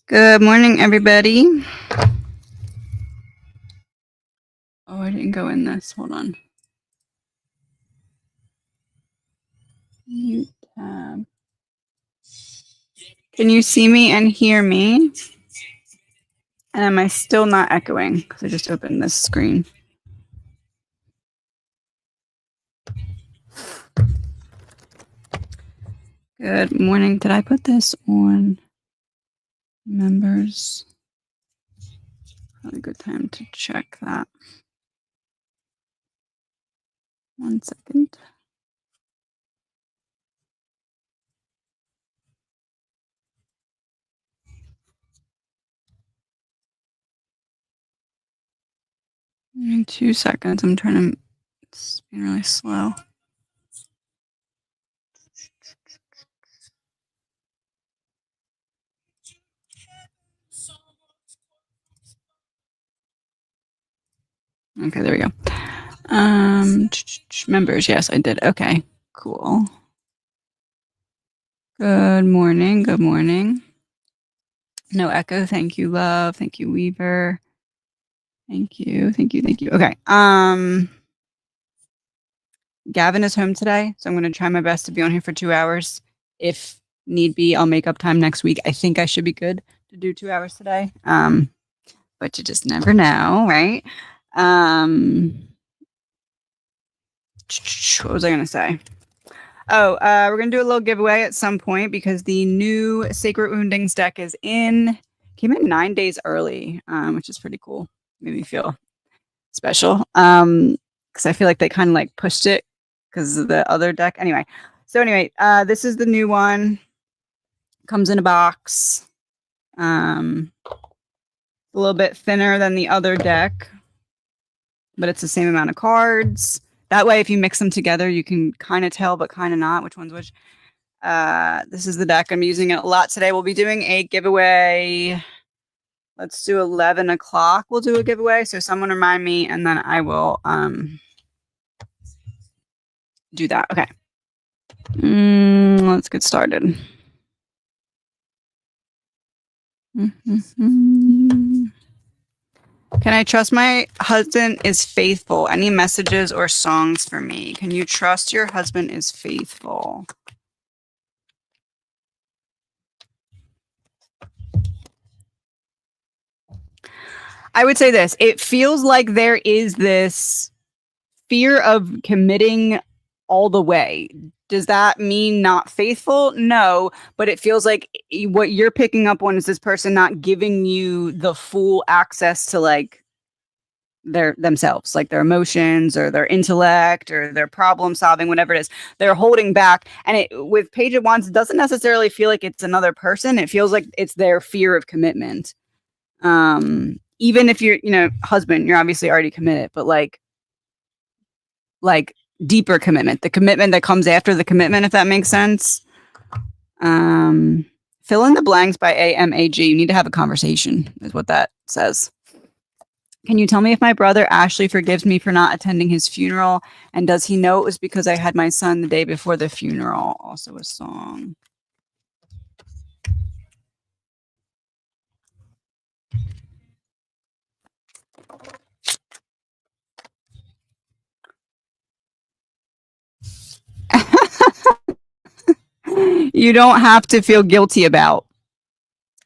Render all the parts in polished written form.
Good morning, everybody. Oh, I didn't go in this. Hold on. Mute tab. Can you see me and hear me? And am I still not echoing? Because I just opened this screen. Good morning. Did I put this on members? Probably a good time to check that. 1 second. In 2 seconds. I'm trying to. It's being really slow. Okay, there we go. Members, yes, I did. Okay, cool. Good morning. Good morning. No echo. Thank you, love. Thank you, Weaver. Thank you. Thank you. Thank you. Okay. Gavin is home today, so I'm going to try my best to be on here for 2 hours. If need be, I'll make up time next week. I think I should be good to do 2 hours today. But you just never know, right? What was I going to say? Oh, we're going to do a little giveaway at some point because the new Sacred Woundings deck is in. Came in 9 days early, which is pretty cool. Made me feel special. Because I feel like they kind of like pushed it because of the other deck. Anyway, this is the new one. Comes in a box. A little bit thinner than the other deck, but it's the same amount of cards. That way, if you mix them together, you can kind of tell, but kind of not which one's which. This is the deck. I'm using it a lot today. We'll be doing a giveaway. Let's do 11 o'clock. We'll do a giveaway. So someone remind me, and then I will do that. Okay. Let's get started. Can I trust my husband is faithful? Any messages or songs for me? Can you trust your husband is faithful? I would say this. It feels like there is this fear of committing all the way. Does that mean not faithful? No, but it feels like what you're picking up on is this person not giving you the full access to like their themselves, like their emotions or their intellect or their problem solving, whatever it is. They're holding back. And it with Page of Wands, it doesn't necessarily feel like it's another person. It feels like it's their fear of commitment. Even if you're, husband, you're obviously already committed, but like deeper commitment, the commitment that comes after the commitment, if that makes sense. Fill in the blanks by AMAG. You need to have a conversation, is what that says. Can you tell me if my brother Ashley forgives me for not attending his funeral? And does he know it was because I had my son the day before the funeral? Also a song. You don't have to feel guilty about.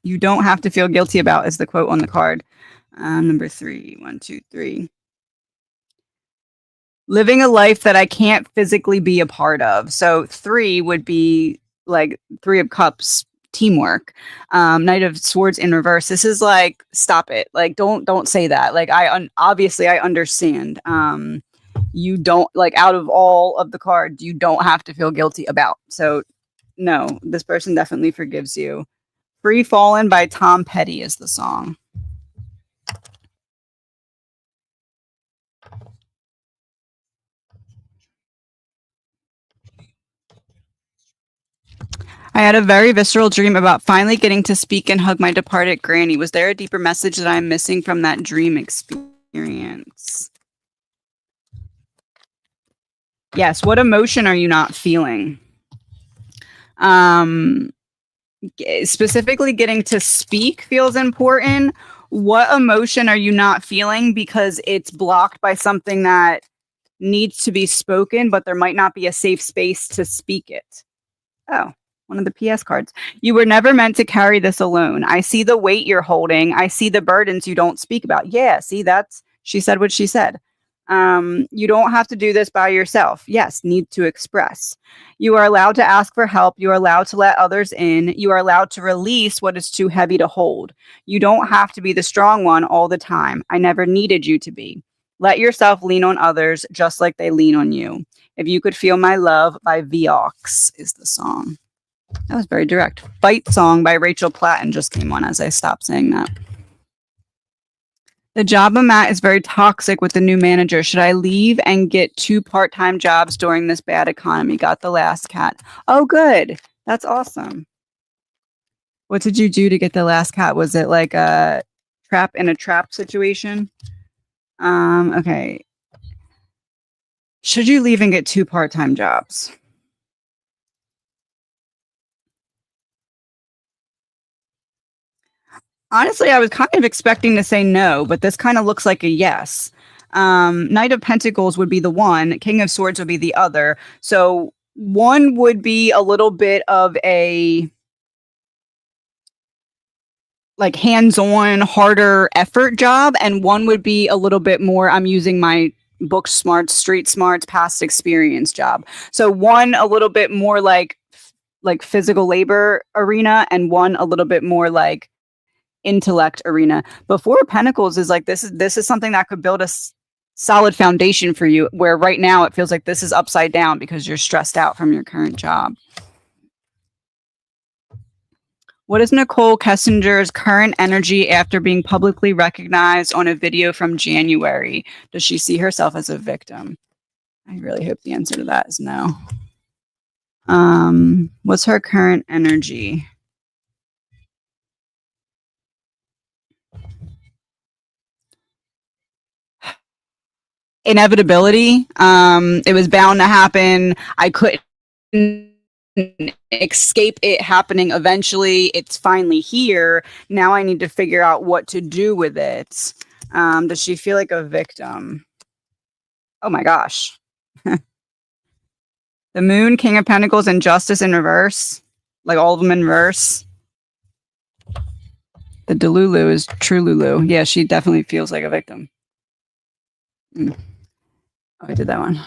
You don't have to feel guilty about is the quote on the card. Number 3. 1, 2, 3. Living a life that I can't physically be a part of. So 3 would be like 3 of Cups, teamwork. Knight of Swords in reverse. This is like, stop it. Like, don't say that. Like, obviously I understand. You don't, like, out of all of the cards, you don't have to feel guilty about. So no, this person definitely forgives you. Free Fallen by Tom Petty is the song. I had a very visceral dream about finally getting to speak and hug my departed granny. Was there a deeper message that I'm missing from that dream experience? Yes. What emotion are you not feeling? specifically getting to speak feels important. What emotion are you not feeling because it's blocked by something that needs to be spoken, but there might not be a safe space to speak it? Oh, one of the PS cards. You were never meant to carry this alone. I see the weight you're holding. I see the burdens you don't speak about. Yeah, see, she said what she said. You don't have to do this by yourself. Yes, need to express. You are allowed to ask for help. You are allowed to let others in. You are allowed to release what is too heavy to hold. You don't have to be the strong one all the time. I never needed you to be. Let yourself lean on others just like they lean on you. If You Could Feel My Love by Viox is the song. That was very direct. Fight Song by Rachel Platten just came on as I stopped saying that. The job I'm at is very toxic with the new manager. Should I leave and get 2 part-time jobs during this bad economy? Got the last cat. Oh, good. That's awesome. What did you do to get the last cat? Was it like a trap situation? Okay. Should you leave and get 2 part-time jobs? Honestly, I was kind of expecting to say no, but this kind of looks like a yes. Knight of Pentacles would be the one. King of Swords would be the other. So one would be a little bit of a like hands-on, harder effort job, and one would be a little bit more, I'm using my book smarts, street smarts, past experience job. So one a little bit more like physical labor arena, and one a little bit more like intellect arena. But Four of Pentacles is like this is something that could build a solid foundation for you, where right now it feels like this is upside down because you're stressed out from your current job. What is Nicole Kessinger's current energy after being publicly recognized on a video from January? Does she see herself as a victim? I really hope the answer to that is no. What's her current energy? Inevitability. It was bound to happen. I couldn't escape it happening eventually. It's finally here. Now I need to figure out what to do with it. Does she feel like a victim? Oh my gosh. The Moon, King of Pentacles, and Justice in reverse. Like all of them in reverse. The Delulu is True Lulu. Yeah, she definitely feels like a victim. Oh, I did that one.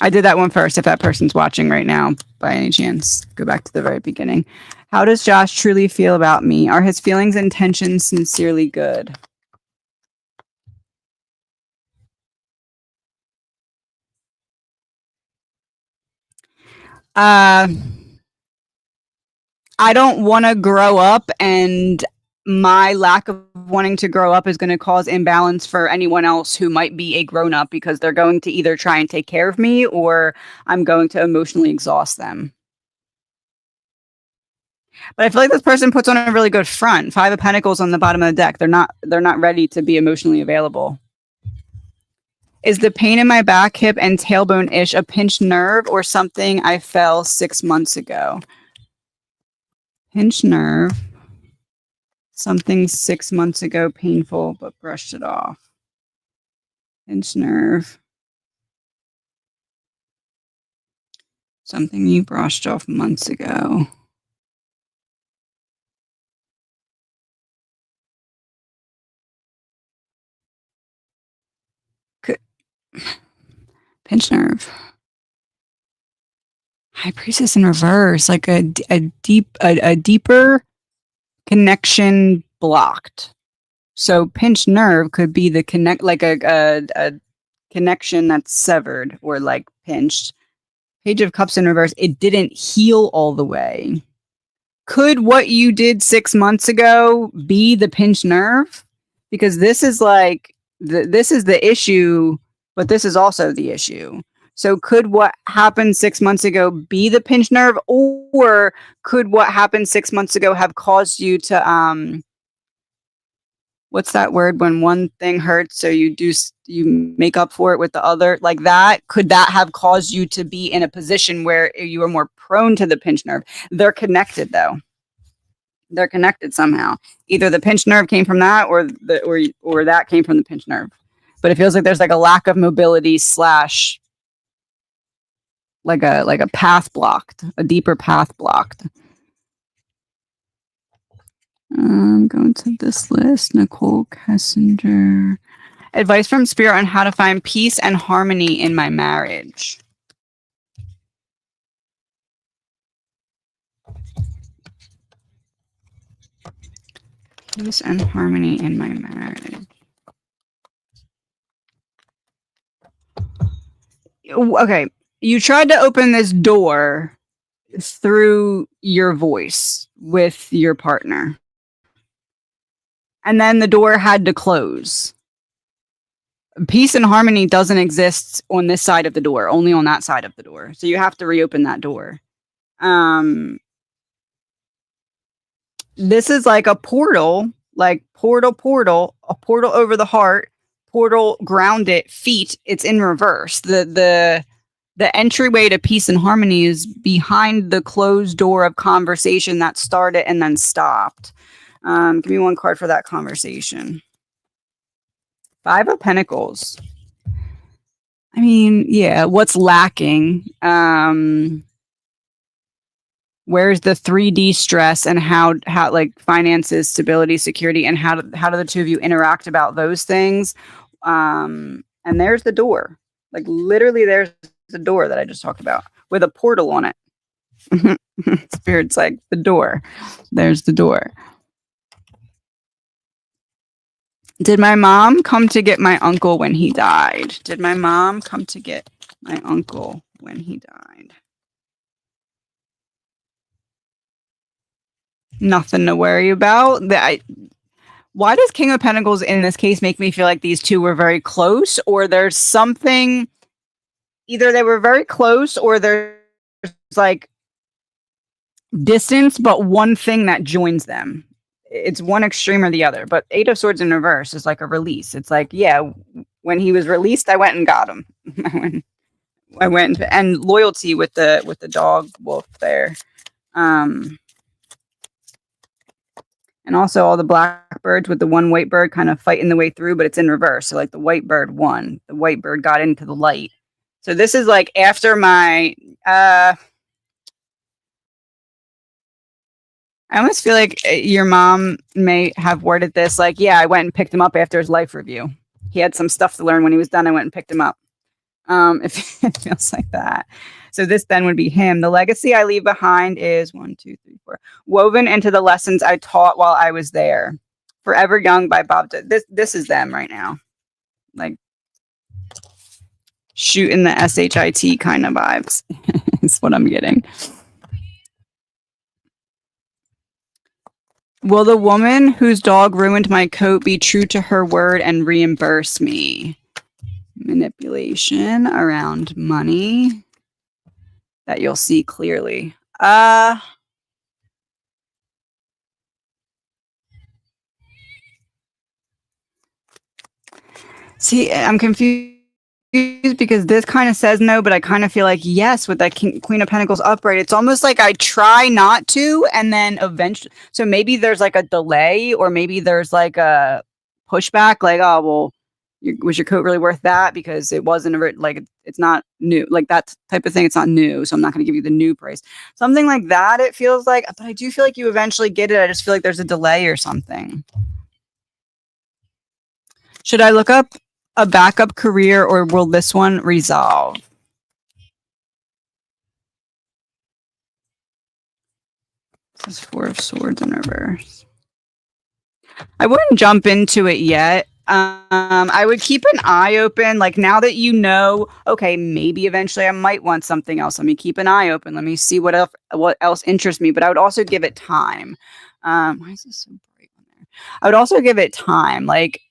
I did that one first. If that person's watching right now, by any chance, go back to the very beginning. How does Josh truly feel about me? Are his feelings and intentions sincerely good? I don't want to grow up, and my lack of wanting to grow up is going to cause imbalance for anyone else who might be a grown up, because they're going to either try and take care of me or I'm going to emotionally exhaust them. But I feel like this person puts on a really good front. 5 of Pentacles on the bottom of the deck. They're not ready to be emotionally available. Is the pain in my back, hip, and tailbone-ish a pinched nerve or something I fell 6 months ago? Pinched nerve. Something 6 months ago, painful, but brushed it off. Pinched nerve. Something you brushed off months ago. Pinched nerve. High Priestess in reverse, like a deeper connection blocked. So pinched nerve could be the a connection that's severed or like pinched. Page of Cups in reverse. It didn't heal all the way. Could what you did 6 months ago be the pinched nerve? Because this is like this is the issue, but this is also the issue. So could what happened 6 months ago be the pinched nerve, or could what happened 6 months ago have caused you to what's that word when one thing hurts so you make up for it with the other, like that? Could that have caused you to be in a position where you were more prone to the pinched nerve? They're connected though. They're connected somehow. Either the pinched nerve came from that, or that came from the pinched nerve. But it feels like there's like a lack of mobility slash like a path blocked, a deeper path blocked. I'm going to this list. Nicole Kessinger. Advice from Spirit on how to find peace and harmony in my marriage. Peace and harmony in my marriage. Okay, you tried to open this door through your voice with your partner. And then the door had to close. Peace and harmony doesn't exist on this side of the door, only on that side of the door. So you have to reopen that door. This is like a portal, like portal, a portal over the heart, portal grounded, feet. It's in reverse. The entryway to peace and harmony is behind the closed door of conversation that started and then stopped. Give me one card for that conversation. 5 of Pentacles. I mean, yeah, what's lacking? Where's the 3D stress and how like finances, stability, security, and how do the two of you interact about those things? And there's the door. Like literally there's the door that I just talked about with a portal on it. Spirit's like the door. There's the door. Did my mom come to get my uncle when he died? Did my mom come to get my uncle when he died? Nothing to worry about. Why does King of Pentacles in this case make me feel like these two were very close, or there's something, either they were very close or there's like distance, but one thing that joins them. It's one extreme or the other. But 8 of Swords in reverse is like a release. It's like, yeah, when he was released, I went and got him. I went and loyalty with the dog wolf there. And also all the blackbirds with the one white bird kind of fighting the way through, but it's in reverse. So like the white bird won. The white bird got into the light. So this is like after my I almost feel like your mom may have worded this like, yeah, I went and picked him up after his life review. He had some stuff to learn. When he was done, I went and picked him up. If it feels like that. So this then would be him. The legacy I leave behind is 1, 2, 3, 4. Woven into the lessons I taught while I was there. Forever Young by Bob. This is them right now. Like shooting the SHIT kind of vibes is what I'm getting. Will the woman whose dog ruined my coat be true to her word and reimburse me? Manipulation around money that you'll see clearly. See, I'm confused because this kind of says no, but I kind of feel like yes with that Queen of Pentacles upright. It's almost like I try not to, and then eventually. So maybe there's like a delay, or maybe there's like a pushback. Like, oh well, was your coat really worth that? Because it wasn't like it's not new, like that type of thing. It's not new, so I'm not going to give you the new price. Something like that. It feels like, but I do feel like you eventually get it. I just feel like there's a delay or something. Should I look up a backup career, or will this one resolve? This is 4 of Swords in reverse. I wouldn't jump into it yet. I would keep an eye open. Like now that you know, okay, maybe eventually I might want something else. Let me keep an eye open. Let me see what else interests me. But I would also give it time. Why is this so bright on there? I would also give it time. Like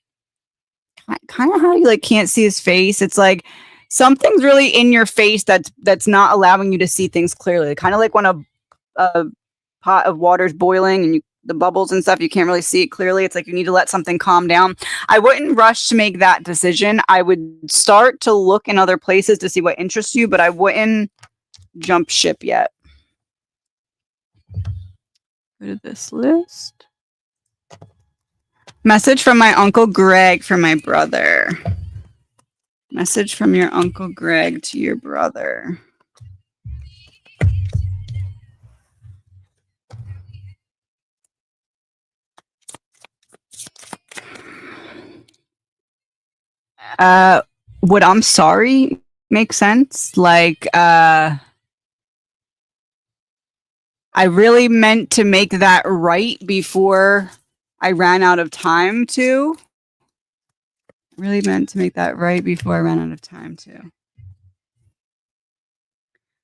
kind of how you like can't see his face. It's like something's really in your face that's not allowing you to see things clearly. Kind of like when a pot of water's boiling and you the bubbles and stuff, you can't really see it clearly. It's like you need to let something calm down. I wouldn't rush to make that decision. I would start to look in other places to see what interests you, but I wouldn't jump ship yet. Go to this list. Message from my Uncle Greg for my brother. Message from your Uncle Greg to your brother. Would I'm sorry make sense? Like, I really meant to make that right before I ran out of time to. Really meant to make that right before I ran out of time to.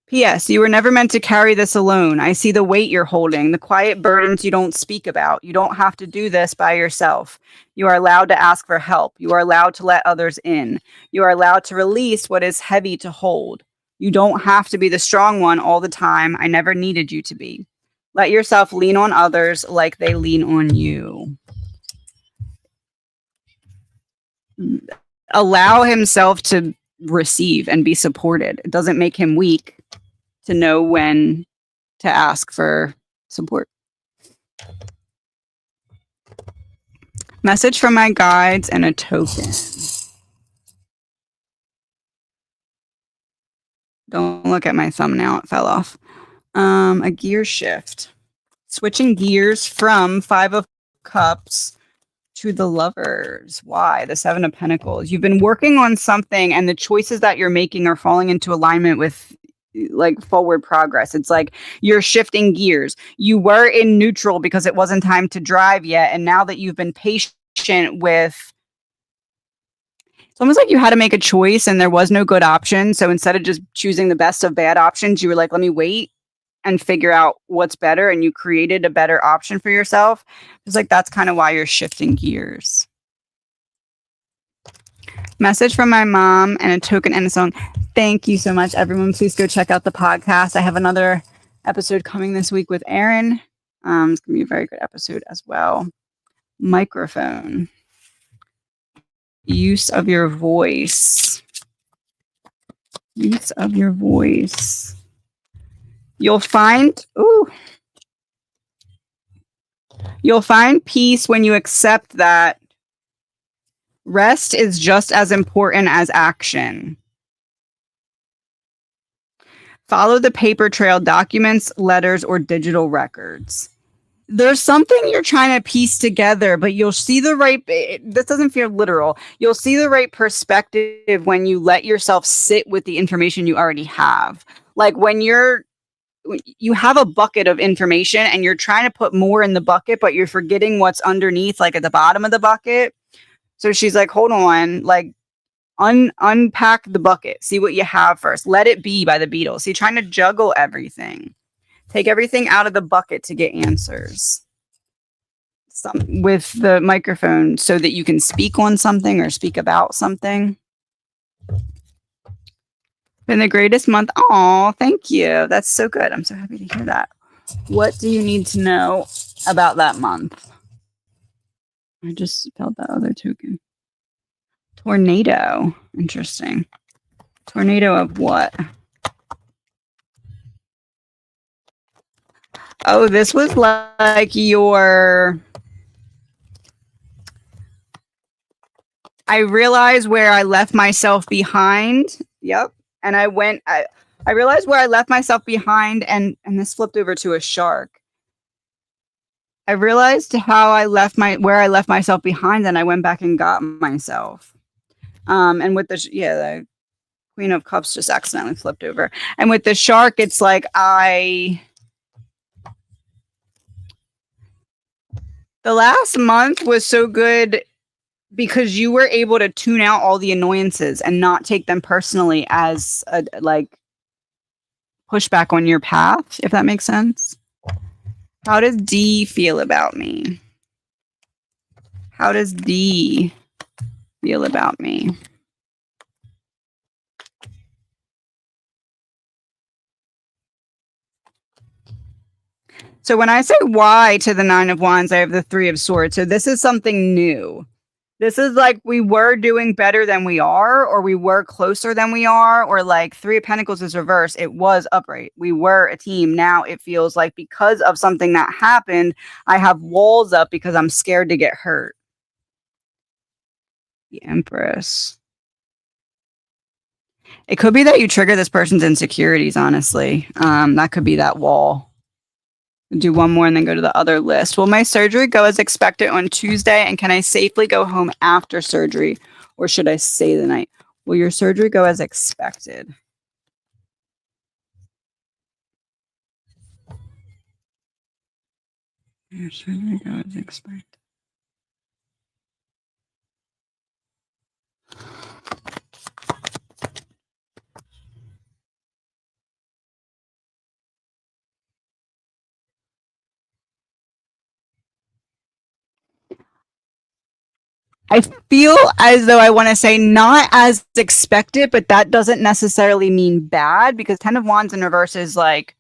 P.S. You were never meant to carry this alone. I see the weight you're holding, the quiet burdens you don't speak about. You don't have to do this by yourself. You are allowed to ask for help. You are allowed to let others in. You are allowed to release what is heavy to hold. You don't have to be the strong one all the time. I never needed you to be. Let yourself lean on others like they lean on you. Allow himself to receive and be supported. It doesn't make him weak to know when to ask for support. Message from my guides and a token. Don't look at my thumbnail, it fell off. A gear shift. Switching gears from 5 of Cups to the Lovers. Why? The 7 of Pentacles. You've been working on something and the choices that you're making are falling into alignment with like forward progress. It's like you're shifting gears. You were in neutral because it wasn't time to drive yet. And now that you've been patient with, it's almost like you had to make a choice and there was no good option. So instead of just choosing the best of bad options, you were like, let me wait and figure out what's better. And you created a better option for yourself. It's like, that's kind of why you're shifting gears. Message from my mom and a token and a song. Thank you so much, everyone. Please go check out the podcast. I have another episode coming this week with Erin. It's going to be a very good episode as well. Microphone. Use of your voice. Use of your voice. You'll find peace when you accept that rest is just as important as action. Follow the paper trail, documents, letters, or digital records. There's something you're trying to piece together, but you'll see the right, this doesn't feel literal. You'll see the right perspective when you let yourself sit with the information you already have. Like when you have a bucket of information and you're trying to put more in the bucket, but you're forgetting what's underneath, like at the bottom of the bucket. So she's like, hold on, like unpack the bucket. See what you have first. Let It Be by the Beatles. So you're trying to juggle everything. Take everything out of the bucket to get answers. With the microphone so that you can speak on something or speak about something. Been the greatest month. Oh, thank you. That's so good. I'm so happy to hear that. What do you need to know about that month? I just felt that other token. Tornado. Interesting. Tornado of what? Oh, this was like your... I realized where I left myself behind. Yep. And I realized where I left myself behind, and this flipped over to a shark. I realized where I left myself behind, and I went back and got myself. And with the Queen of Cups just accidentally flipped over. And with the shark, it's like the last month was so good because you were able to tune out all the annoyances and not take them personally as a pushback on your path, if that makes sense. How does D feel about me? How does D feel about me? So when I say why to the Nine of Wands, I have the Three of Swords. So this is something new. This is like we were doing better than we are, or we were closer than we are, or like Three of Pentacles is reverse. It was upright. We were a team. Now it feels like because of something that happened, I have walls up because I'm scared to get hurt. The Empress. It could be that you trigger this person's insecurities, honestly. That could be that wall. Do one more and then go to the other list. Will my surgery go as expected on Tuesday? And can I safely go home after surgery? Or should I stay the night? Will your surgery go as expected? Your surgery go as expected. I feel as though I want to say not as expected, but that doesn't necessarily mean bad because Ten of Wands in reverse is like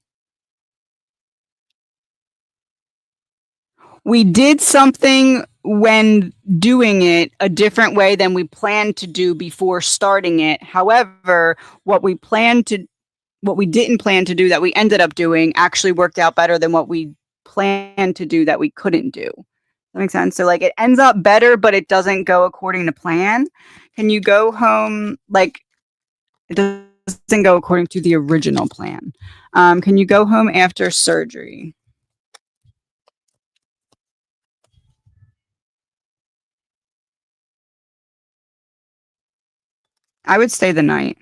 we did something when doing it a different way than we planned to do before starting it. However, what we didn't plan to do that we ended up doing actually worked out better than what we planned to do that we couldn't do. That makes sense. So like it ends up better, but it doesn't go according to plan. Can you go home? Like it doesn't go according to the original plan. Can you go home after surgery? I would stay the night.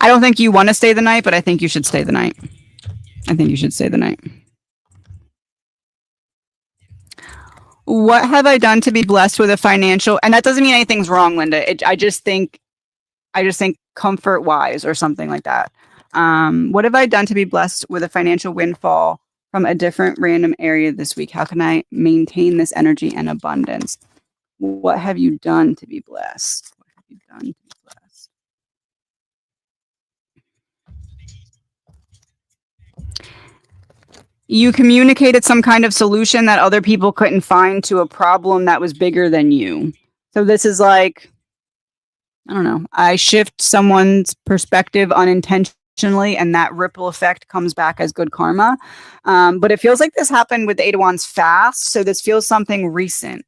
I don't think you want to stay the night, but I think you should stay the night. I think you should stay the night. What have I done to be blessed with a financial? And that doesn't mean anything's wrong, Linda. I just think comfort wise or something like that. What have I done to be blessed with a financial windfall from a different random area this week? How can I maintain this energy and abundance? What have you done to be blessed? What have you done to be blessed? You communicated some kind of solution that other people couldn't find to a problem that was bigger than you. So this is like, I don't know, I shift someone's perspective unintentionally and that ripple effect comes back as good karma. But it feels like this happened with the Eight of Wands fast. So this feels something recent,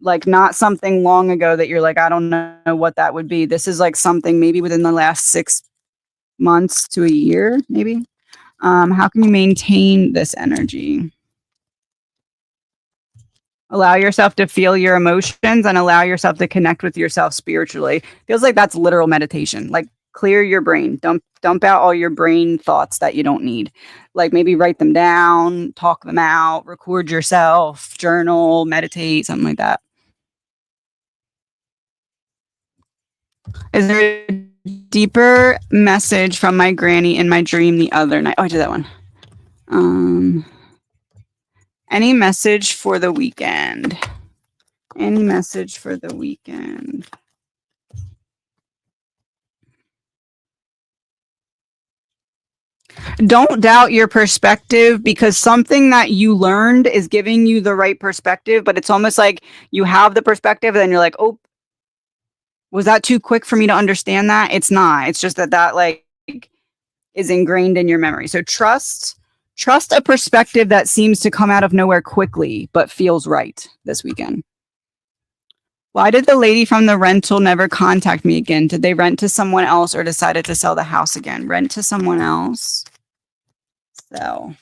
like not something long ago that you're like, I don't know what that would be. This is like something maybe within the last 6 months to a year, maybe. How can you maintain this energy? Allow yourself to feel your emotions and allow yourself to connect with yourself spiritually. Feels like that's literal meditation. Like clear your brain. Dump out all your brain thoughts that you don't need. Like maybe write them down, talk them out, record yourself, journal, meditate, something like that. Is there a deeper message from my granny in my dream the other night? Oh, I did that one. Any message for the weekend? Any message for the weekend? Don't doubt your perspective because something that you learned is giving you the right perspective, but it's almost like you have the perspective and then you're like, oh, was that too quick for me to understand that? It's not. It's just that like is ingrained in your memory. So trust a perspective that seems to come out of nowhere quickly, but feels right this weekend. Why did the lady from the rental never contact me again? Did they rent to someone else or decided to sell the house again? Rent to someone else. Sell.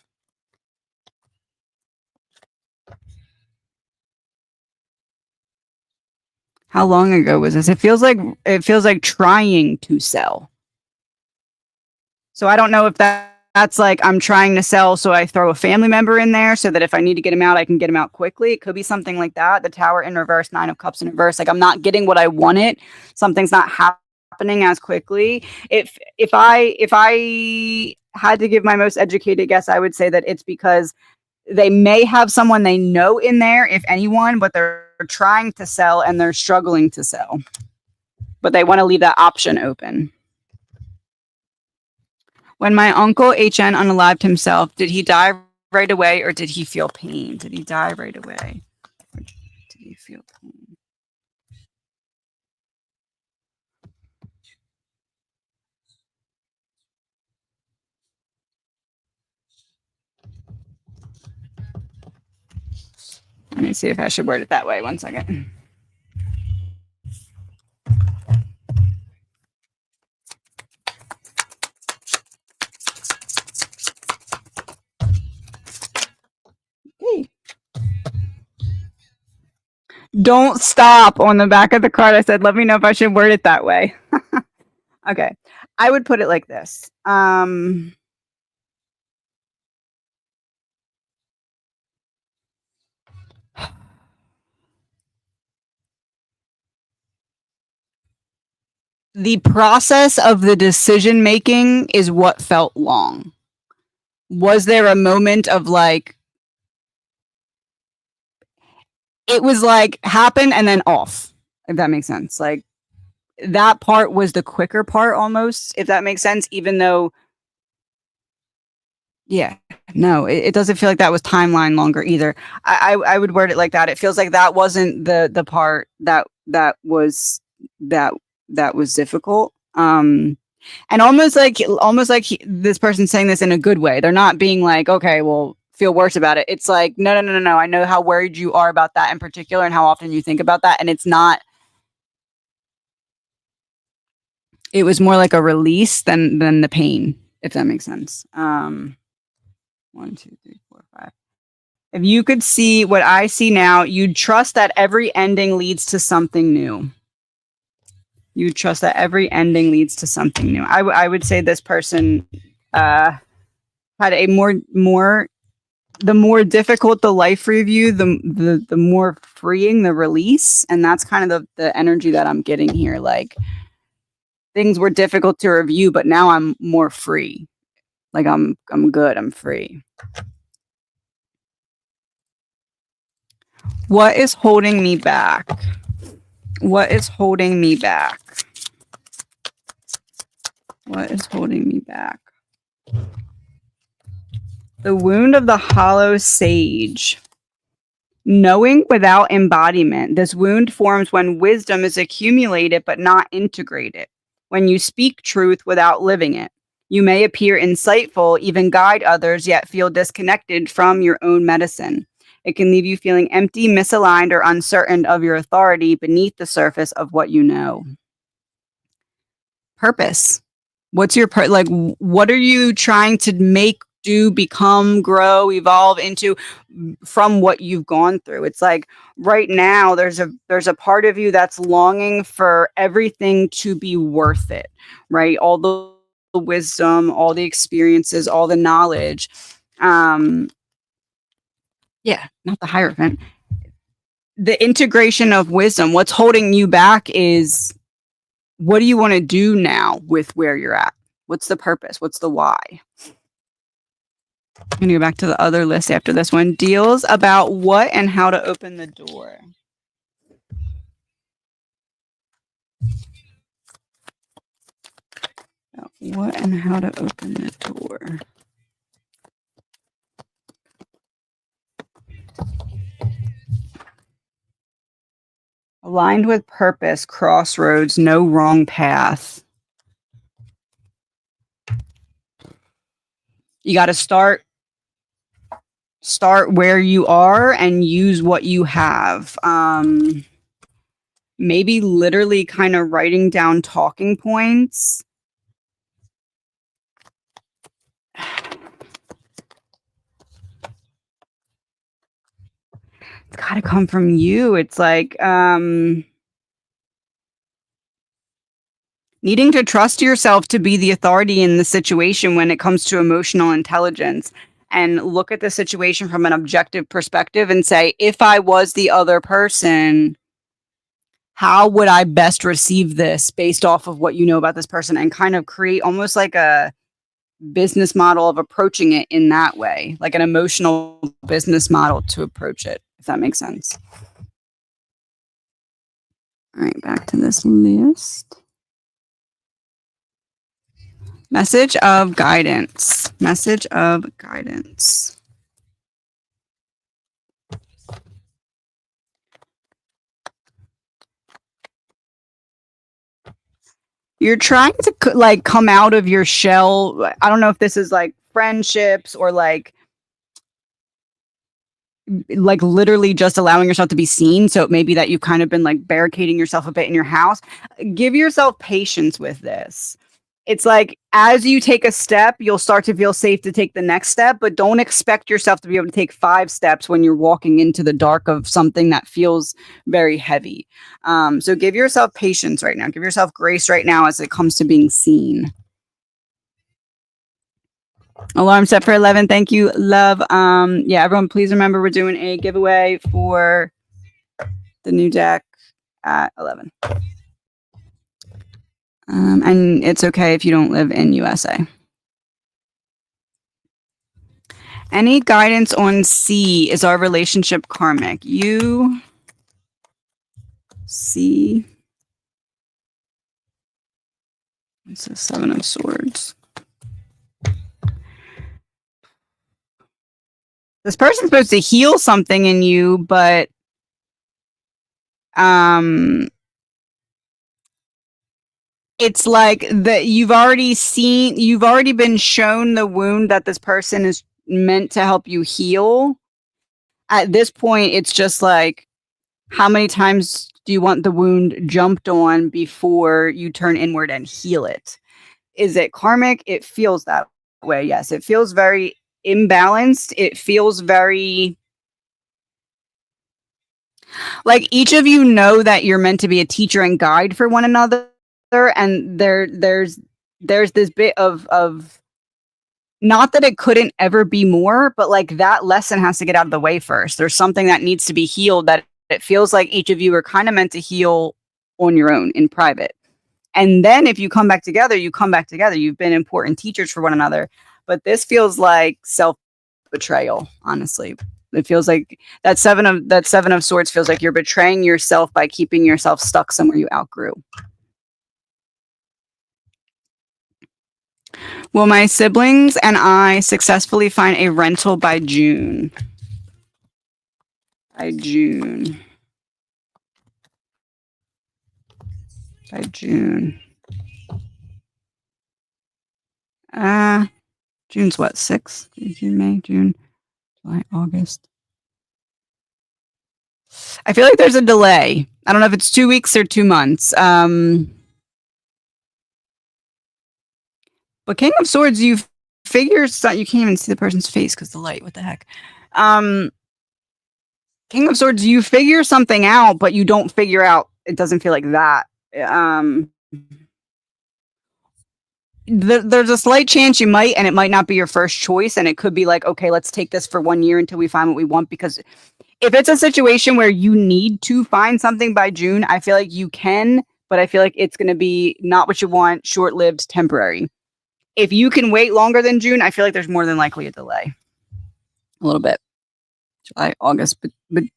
How long ago was this? It feels like trying to sell. So I don't know if that's like I'm trying to sell, so I throw a family member in there so that if I need to get him out, I can get him out quickly. It could be something like that. The Tower in reverse, Nine of Cups in reverse. Like I'm not getting what I wanted. Something's not happening as quickly. If I had to give my most educated guess, I would say that it's because they may have someone they know in there, if anyone, but they're trying to sell and they're struggling to sell. But they want to leave that option open. When my uncle HN unalived himself, did he die right away or did he feel pain? Did he die right away? Or did he feel pain? Let me see if I should word it that way. One second. Hey. Don't stop on the back of the card. I said, let me know if I should word it that way. Okay. I would put it like this. The process of the decision making is what felt long. Was there a moment of like, it was like happen and then off, if that makes sense? Like that part was the quicker part almost, if that makes sense, even though, yeah, no, it doesn't feel like that was timeline longer either. I would word it like that. It feels like that wasn't the part that was difficult. And almost like this person saying this in a good way. They're not being like, okay, well, feel worse about it. It's like, no. I know how worried you are about that in particular and how often you think about that. And it's not, it was more like a release than the pain, if that makes sense. 1, 2, 3, 4, 5. If you could see what I see now, you'd trust that every ending leads to something new. You trust that every ending leads to something new. I would say this person had a more the more difficult the life review, the more freeing the release, and that's kind of the energy that I'm getting here. Like things were difficult to review, but now I'm more free. Like I'm good. I'm free. What is holding me back? What is holding me back? What is holding me back? The wound of the hollow sage. Knowing without embodiment. This wound forms when wisdom is accumulated but not integrated. When you speak truth without living it. You may appear insightful, even guide others, yet feel disconnected from your own medicine. It can leave you feeling empty, misaligned, or uncertain of your authority beneath the surface of what you know. Purpose. What's your like? What are you trying to make, do, become, grow, evolve into from what you've gone through? It's like right now there's a part of you that's longing for everything to be worth it, right? All the wisdom, all the experiences, all the knowledge. Yeah, not the Hierophant. The integration of wisdom. What's holding you back is, what do you want to do now with where you're at? What's the purpose? What's the why? I'm going to go back to the other list after this one. Deals about what and how to open the door. What and how to open the door. Aligned with purpose, crossroads, no wrong path. You got to start where you are and use what you have. Maybe literally kind of writing down talking points. It's got to come from you. It's like needing to trust yourself to be the authority in the situation when it comes to emotional intelligence, and look at the situation from an objective perspective and say, if I was the other person, how would I best receive this based off of what you know about this person, and kind of create almost like a business model of approaching it in that way, like an emotional business model to approach it, if that makes sense. All right, back to this list. Message of guidance. Message of guidance. You're trying to like come out of your shell. I don't know if this is like friendships or like literally just allowing yourself to be seen. So it may be that you've kind of been like barricading yourself a bit in your house. Give yourself patience with this. It's like as you take a step, you'll start to feel safe to take the next step, but don't expect yourself to be able to take 5 steps when you're walking into the dark of something that feels very heavy. So give yourself patience right now. Give yourself grace right now as it comes to being seen. Alarm set for 11. Thank you, love. Yeah, everyone, please remember we're doing a giveaway for the new deck at 11. And it's okay if you don't live in USA. Any guidance on C? Is our relationship karmic? You C. It's a 7 of Swords. This person's supposed to heal something in you, but it's like that you've already been shown the wound that this person is meant to help you heal. At this point, it's just like, how many times do you want the wound jumped on before you turn inward and heal it? Is it karmic? It feels that way. Yes, it feels very imbalanced. It feels very like each of you know that you're meant to be a teacher and guide for one another, and there's this bit of not that it couldn't ever be more, but like that lesson has to get out of the way first. There's something that needs to be healed that it feels like each of you are kind of meant to heal on your own in private. And then if you come back together, you come back together. You've been important teachers for one another. But this feels like self-betrayal, honestly. It feels like that seven of Swords feels like you're betraying yourself by keeping yourself stuck somewhere you outgrew. Will my siblings and I successfully find a rental by June? By June. By June. June's what? 6? June, May, June, July, August. I feel like there's a delay. I don't know if it's 2 weeks or 2 months. But King of Swords, you figure you can't even see the person's face because the light. What the heck? King of Swords, you figure something out, but you don't figure out. It doesn't feel like that. There's a slight chance you might, and it might not be your first choice, and it could be like, okay, let's take this for 1 year until we find what we want. Because if it's a situation where you need to find something by June, I feel like you can, but I feel like it's going to be not what you want, short-lived, temporary. If you can wait longer than June, I feel like there's more than likely a delay. A little bit. July, August,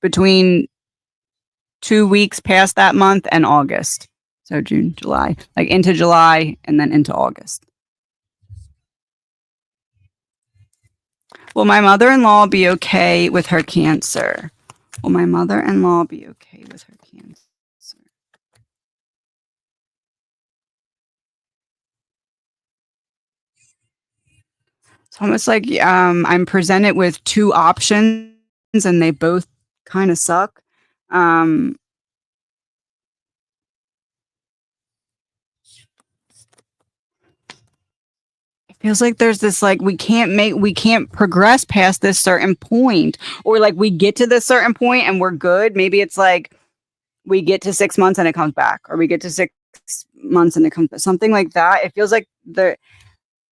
between 2 weeks past that month and August. So June, July, like into July and then into August. Will my mother-in-law be okay with her cancer? Will my mother-in-law be okay with her cancer? It's almost like I'm presented with 2 options and they both kind of suck. It feels like there's this like we can't progress past this certain point, or like we get to this certain point and we're good. Maybe it's like we get to 6 months and it comes back, or we get to 6 months and it comes back. Something like that. It feels like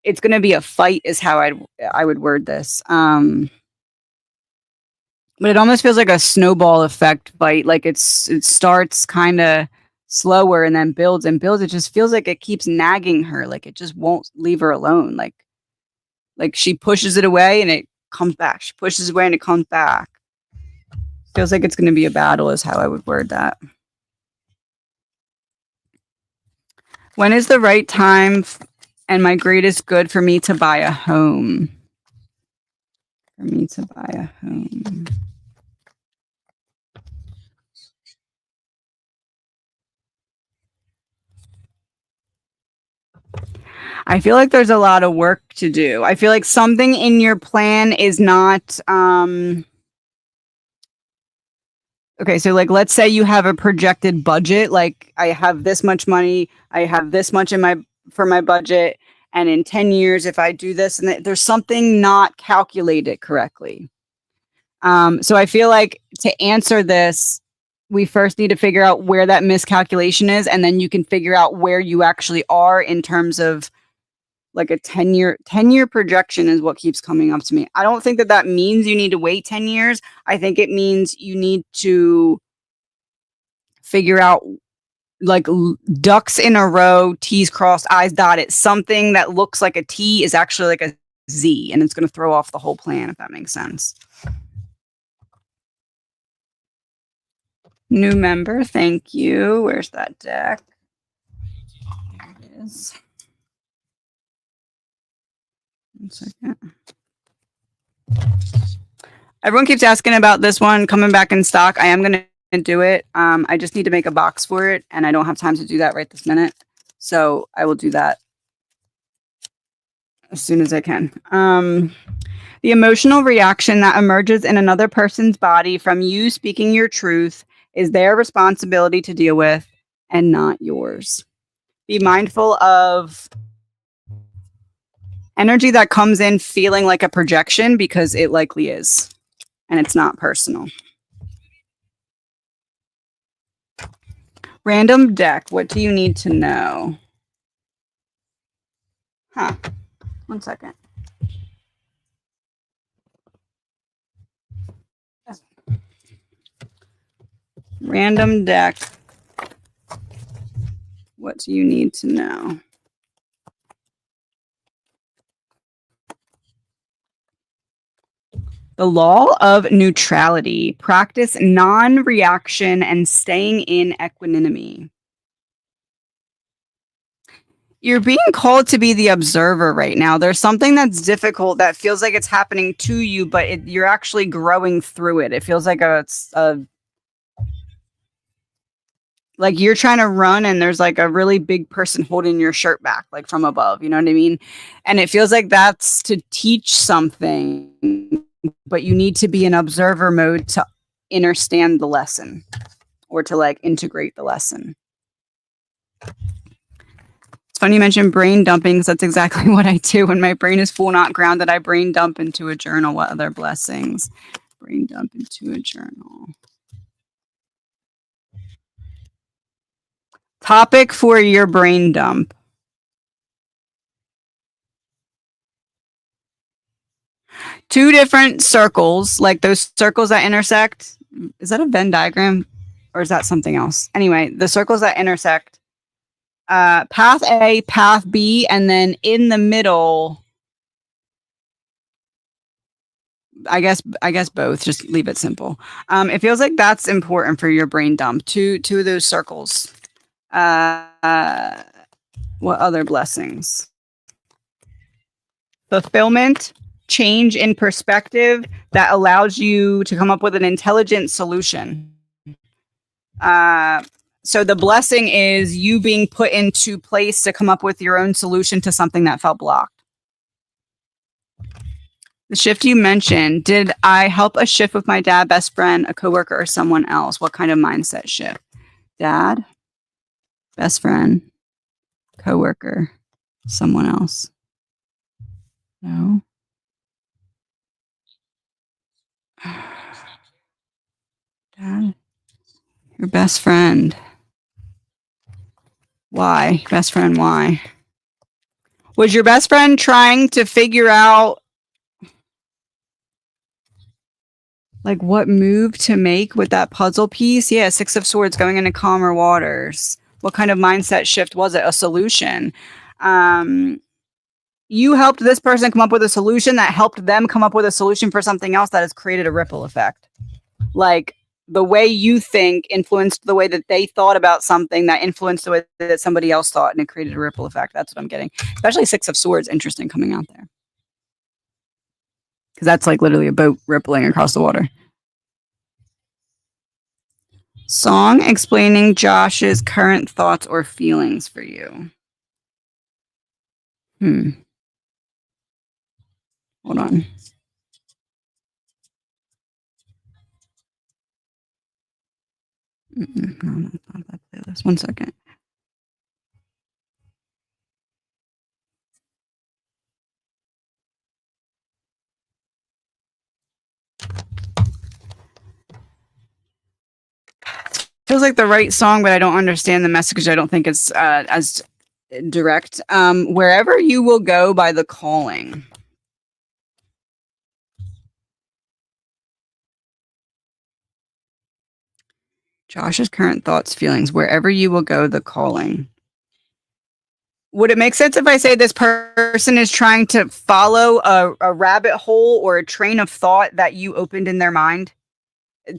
it's going to be a fight is how I would word this. But it almost feels like a snowball effect fight. Like it starts kind of slower and then builds and builds. It just feels like it keeps nagging her. Like it just won't leave her alone. Like she pushes it away and it comes back. She pushes away and it comes back. Feels like it's going to be a battle is how I would word that. When is the right time and my greatest good for me to buy a home. For me to buy a home. I feel like there's a lot of work to do. I feel like something in your plan is not okay, so like let's say you have a projected budget, like I have this much money, I have this much in my for my budget, and in 10 years if I do this and there's something not calculated correctly. So I feel like to answer this, we first need to figure out where that miscalculation is, and then you can figure out where you actually are in terms of like a 10-year projection is what keeps coming up to me. I don't think that that means you need to wait 10 years. I think it means you need to figure out like ducks in a row, T's crossed, I's dotted. Something that looks like a T is actually like a Z, and it's going to throw off the whole plan, if that makes sense. New member, thank you. Where's that deck? There it is. 1 second. Everyone keeps asking about this one coming back in stock. I am going to do it. I just need to make a box for it, and I don't have time to do that right this minute. So I will do that as soon as I can. The emotional reaction that emerges in another person's body from you speaking your truth is their responsibility to deal with and not yours. Be mindful of energy that comes in feeling like a projection, because it likely is, and it's not personal. Random deck, what do you need to know? 1 second. Random deck, what do you need to know? The law of neutrality. Practice non-reaction and staying in equanimity. You're being called to be the observer right now. There's something that's difficult that feels like it's happening to you, but you're actually growing through it. It feels like like you're trying to run and there's like a really big person holding your shirt back, like from above, you know what I mean? And it feels like that's to teach something, but you need to be in observer mode to understand the lesson or to like integrate the lesson. It's funny you mentioned brain dumping, because that's exactly what I do. When my brain is full, not grounded, I brain dump into a journal. What other blessings? Brain dump into a journal. Topic for your brain dump. Two different circles, like those circles that intersect. Is that a Venn diagram or is that something else? Anyway, the circles that intersect. Path A, path B, and then in the middle, I guess both. Just leave it simple. It feels like that's important for your brain dump. Two of those circles. What other blessings? Fulfillment, change in perspective that allows you to come up with an intelligent solution. So the blessing is you being put into place to come up with your own solution to something that felt blocked. The shift you mentioned, did I help a shift with my dad, best friend, a coworker, or someone else? What kind of mindset shift? Dad, best friend, coworker, someone else. No. Dad, your best friend. Why? Best friend, why? Was your best friend trying to figure out like what move to make with that puzzle piece? Yeah, 6 of Swords going into calmer waters. What kind of mindset shift was it? A solution. You helped this person come up with a solution that helped them come up with a solution for something else that has created a ripple effect. Like the way you think influenced the way that they thought about something that influenced the way that somebody else thought, and it created a ripple effect. That's what I'm getting. Especially Six of Swords, interesting coming out there. Because that's like literally a boat rippling across the water. Song explaining Josh's current thoughts or feelings for you. Hold on. No, that's not that playlist. 1 second. Feels like the right song, but I don't understand the message. I don't think it's as direct. Wherever You Will Go by The Calling. Josh's current thoughts, feelings. Wherever You Will Go, The Calling. Would it make sense if I say this person is trying to follow a rabbit hole or a train of thought that you opened in their mind?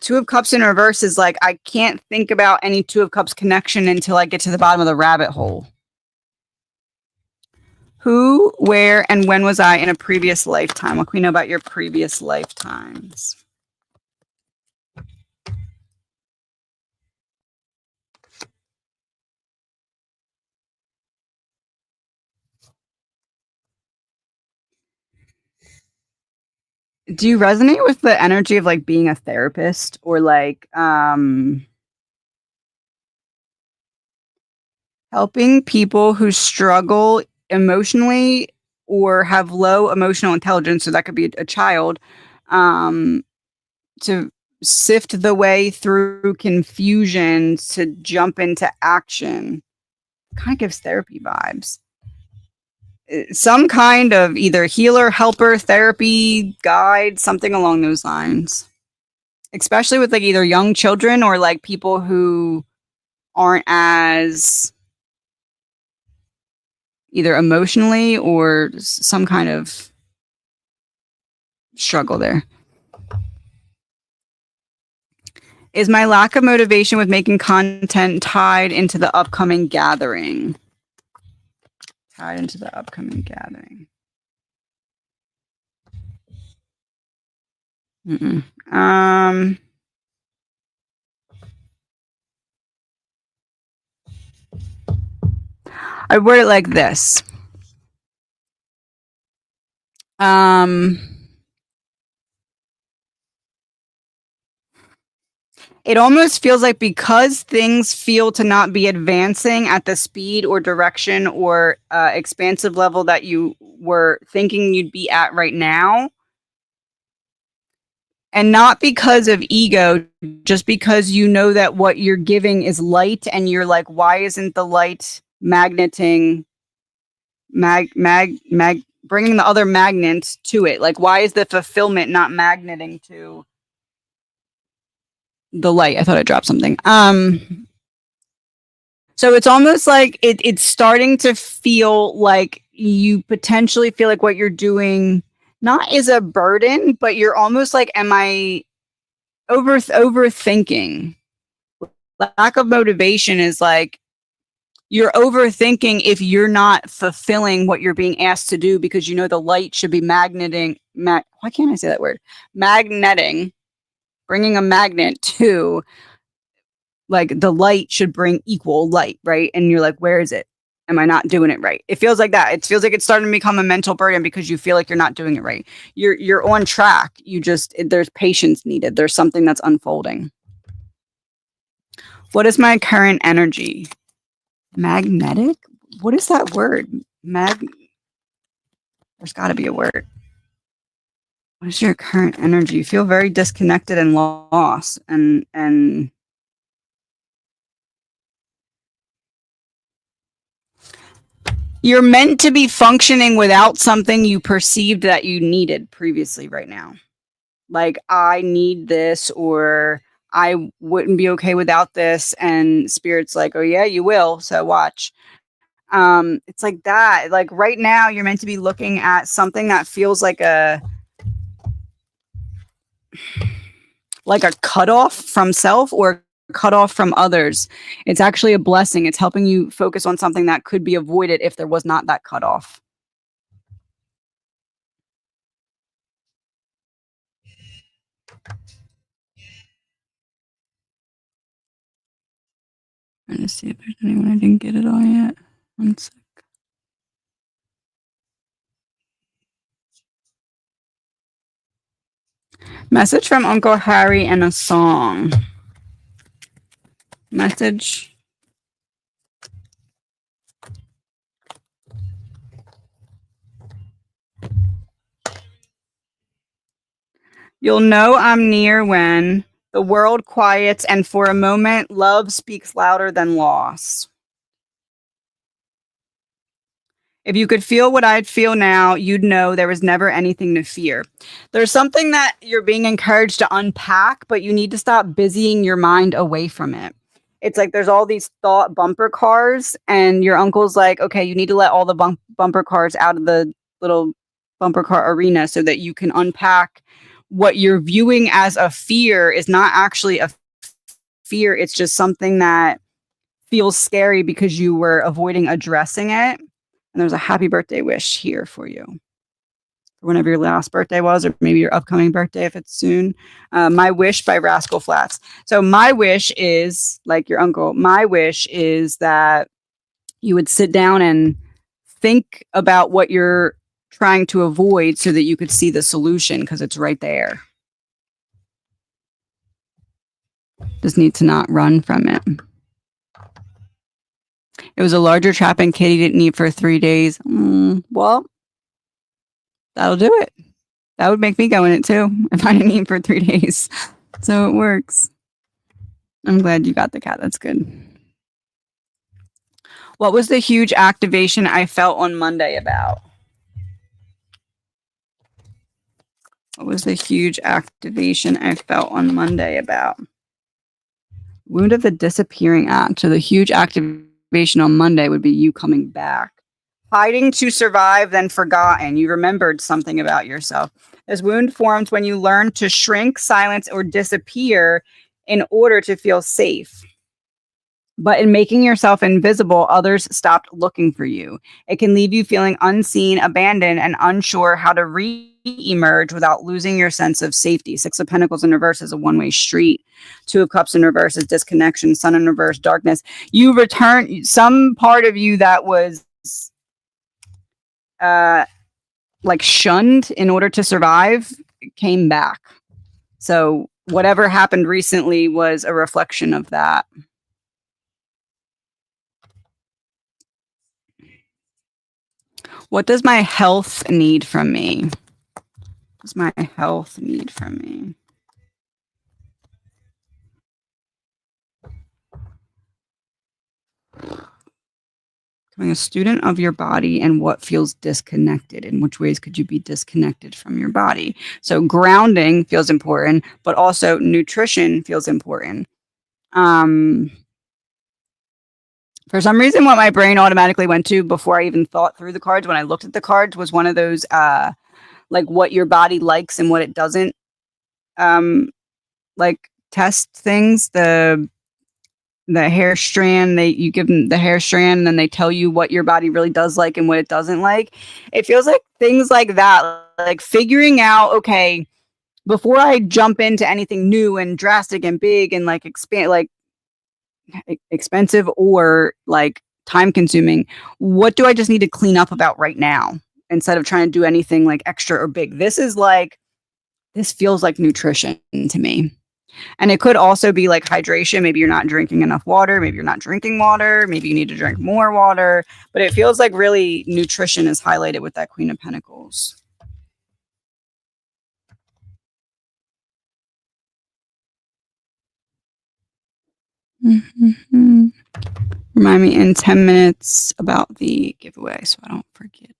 Two of Cups in reverse is like, I can't think about any Two of Cups connection until I get to the bottom of the rabbit hole. Who, where, and when was I in a previous lifetime? What can we know about your previous lifetimes? Do you resonate with the energy of like being a therapist or like helping people who struggle emotionally or have low emotional intelligence? So that could be a child, to sift the way through confusion to jump into action. Kind of gives therapy vibes. Some kind of either healer, helper, therapy, guide, something along those lines. Especially with like either young children or like people who aren't as either emotionally or some kind of struggle there. Is my lack of motivation with making content tied into the upcoming gathering? Tied into the upcoming gathering. I word it like this. It almost feels like because things feel to not be advancing at the speed or direction or expansive level that you were thinking you'd be at right now, and not because of ego, just because you know that what you're giving is light, and you're like, why isn't the light magneting, bringing the other magnets to it? Like, why is the fulfillment not magneting to the light? I thought I dropped something. So it's almost like it's starting to feel like you potentially feel like what you're doing not is a burden, but you're almost like, am I overthinking? Lack of motivation is like you're overthinking if you're not fulfilling what you're being asked to do because you know the light should be magneting. Why can't I say that word? Magneting, bringing a magnet to, like, the light should bring equal light, right? And you're like, where is it? Am I not doing it right? It feels like that. It feels like it's starting to become a mental burden because you feel like you're not doing it right. You're on track. There's patience needed. There's something that's unfolding. What is my current energy? Magnetic? What is that word? There's got to be a word. What is your current energy? You feel very disconnected and lost, and you're meant to be functioning without something you perceived that you needed previously right now. Like, I need this, or I wouldn't be okay without this. And Spirit's like, oh yeah, you will. So watch. It's like that. Like right now you're meant to be looking at something that feels like like a cutoff from self or cut off from others. It's actually a blessing. It's helping you focus on something that could be avoided if there was not that cutoff. Trying to see if there's anyone I didn't get it all yet. One sec. Message from Uncle Harry and a song. Message. You'll know I'm near when the world quiets and for a moment love speaks louder than loss. If you could feel what I'd feel now, you'd know there was never anything to fear. There's something that you're being encouraged to unpack, but you need to stop busying your mind away from it. It's like there's all these thought bumper cars, and your uncle's like, okay, you need to let all the bumper cars out of the little bumper car arena so that you can unpack what you're viewing as a fear is not actually a fear. It's just something that feels scary because you were avoiding addressing it. And there's a happy birthday wish here for you. For whenever your last birthday was, or maybe your upcoming birthday if it's soon. My Wish by Rascal Flatts. So my wish is, like your uncle, my wish is that you would sit down and think about what you're trying to avoid so that you could see the solution because it's right there. Just need to not run from it. It was a larger trap and Kitty didn't eat for 3 days. Well, that'll do it. That would make me go in it too if I didn't eat for 3 days. So it works. I'm glad you got the cat. That's good. What was the huge activation I felt on Monday about? What was the huge activation I felt on Monday about? Wound of the disappearing act. So the huge activation on Monday would be you coming back. Hiding to survive, then forgotten. You remembered something about yourself. This wound forms when you learn to shrink, silence, or disappear in order to feel safe. But in making yourself invisible, others stopped looking for you. It can leave you feeling unseen, abandoned, and unsure how to re-emerge without losing your sense of safety. Six of Pentacles in reverse is a one-way street. Two of Cups in reverse is disconnection. Sun in reverse, darkness. You return some part of you that was like shunned in order to survive came back. So whatever happened recently was a reflection of that. What does my health need from me? What does my health need from me? Becoming a student of your body and what feels disconnected. In which ways could you be disconnected from your body? So grounding feels important, but also nutrition feels important. For some reason, what my brain automatically went to before I even thought through the cards, when I looked at the cards, was one of those like what your body likes and what it doesn't like test things. The hair strand, you give them the hair strand and then they tell you what your body really does like and what it doesn't like. It feels like things like that, like figuring out, okay, before I jump into anything new and drastic and big and like expand, like expensive or like time consuming, what do I just need to clean up about right now instead of trying to do anything like extra or big? This feels like nutrition to me. And it could also be like hydration. Maybe you're not drinking enough water. Maybe you're not drinking water. Maybe you need to drink more water. But it feels like really nutrition is highlighted with that Queen of Pentacles. Mm-hmm. Remind me in 10 minutes about the giveaway so I don't forget.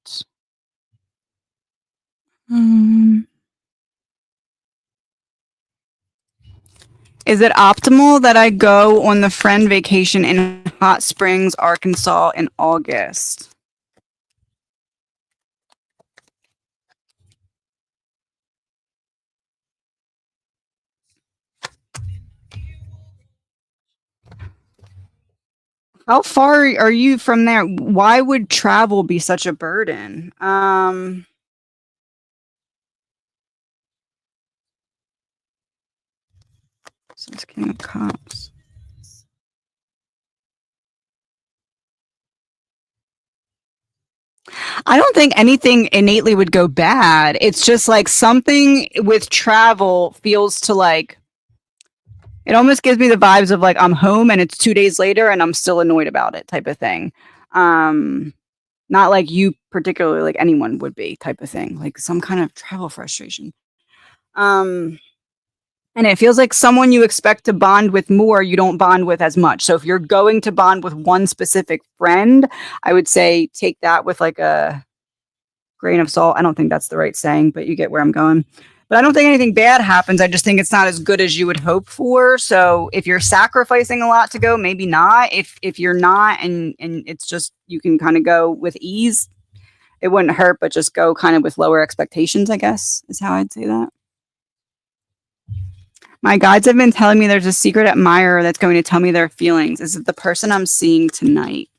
Is it optimal that I go on the friend vacation in Hot Springs, Arkansas in August? How far are you from there? Why would travel be such a burden? Since King of Cups. I don't think anything innately would go bad. It's just like something with travel feels to like it almost gives me the vibes of like I'm home and it's 2 days later and I'm still annoyed about it type of thing. Um Not like you particularly, like anyone would be type of thing, like some kind of travel frustration. Um and it feels like someone you expect to bond with more, you don't bond with as much. So if you're going to bond with one specific friend, I would say take that with like a grain of salt. I don't think that's the right saying, but you get where I'm going. But I don't think anything bad happens. I just think it's not as good as you would hope for. So if you're sacrificing a lot to go, maybe not. If you're not and it's just you can kind of go with ease, it wouldn't hurt, but just go kind of with lower expectations, I guess, is how I'd say that. My guides have been telling me there's a secret admirer that's going to tell me their feelings. Is it the person I'm seeing tonight?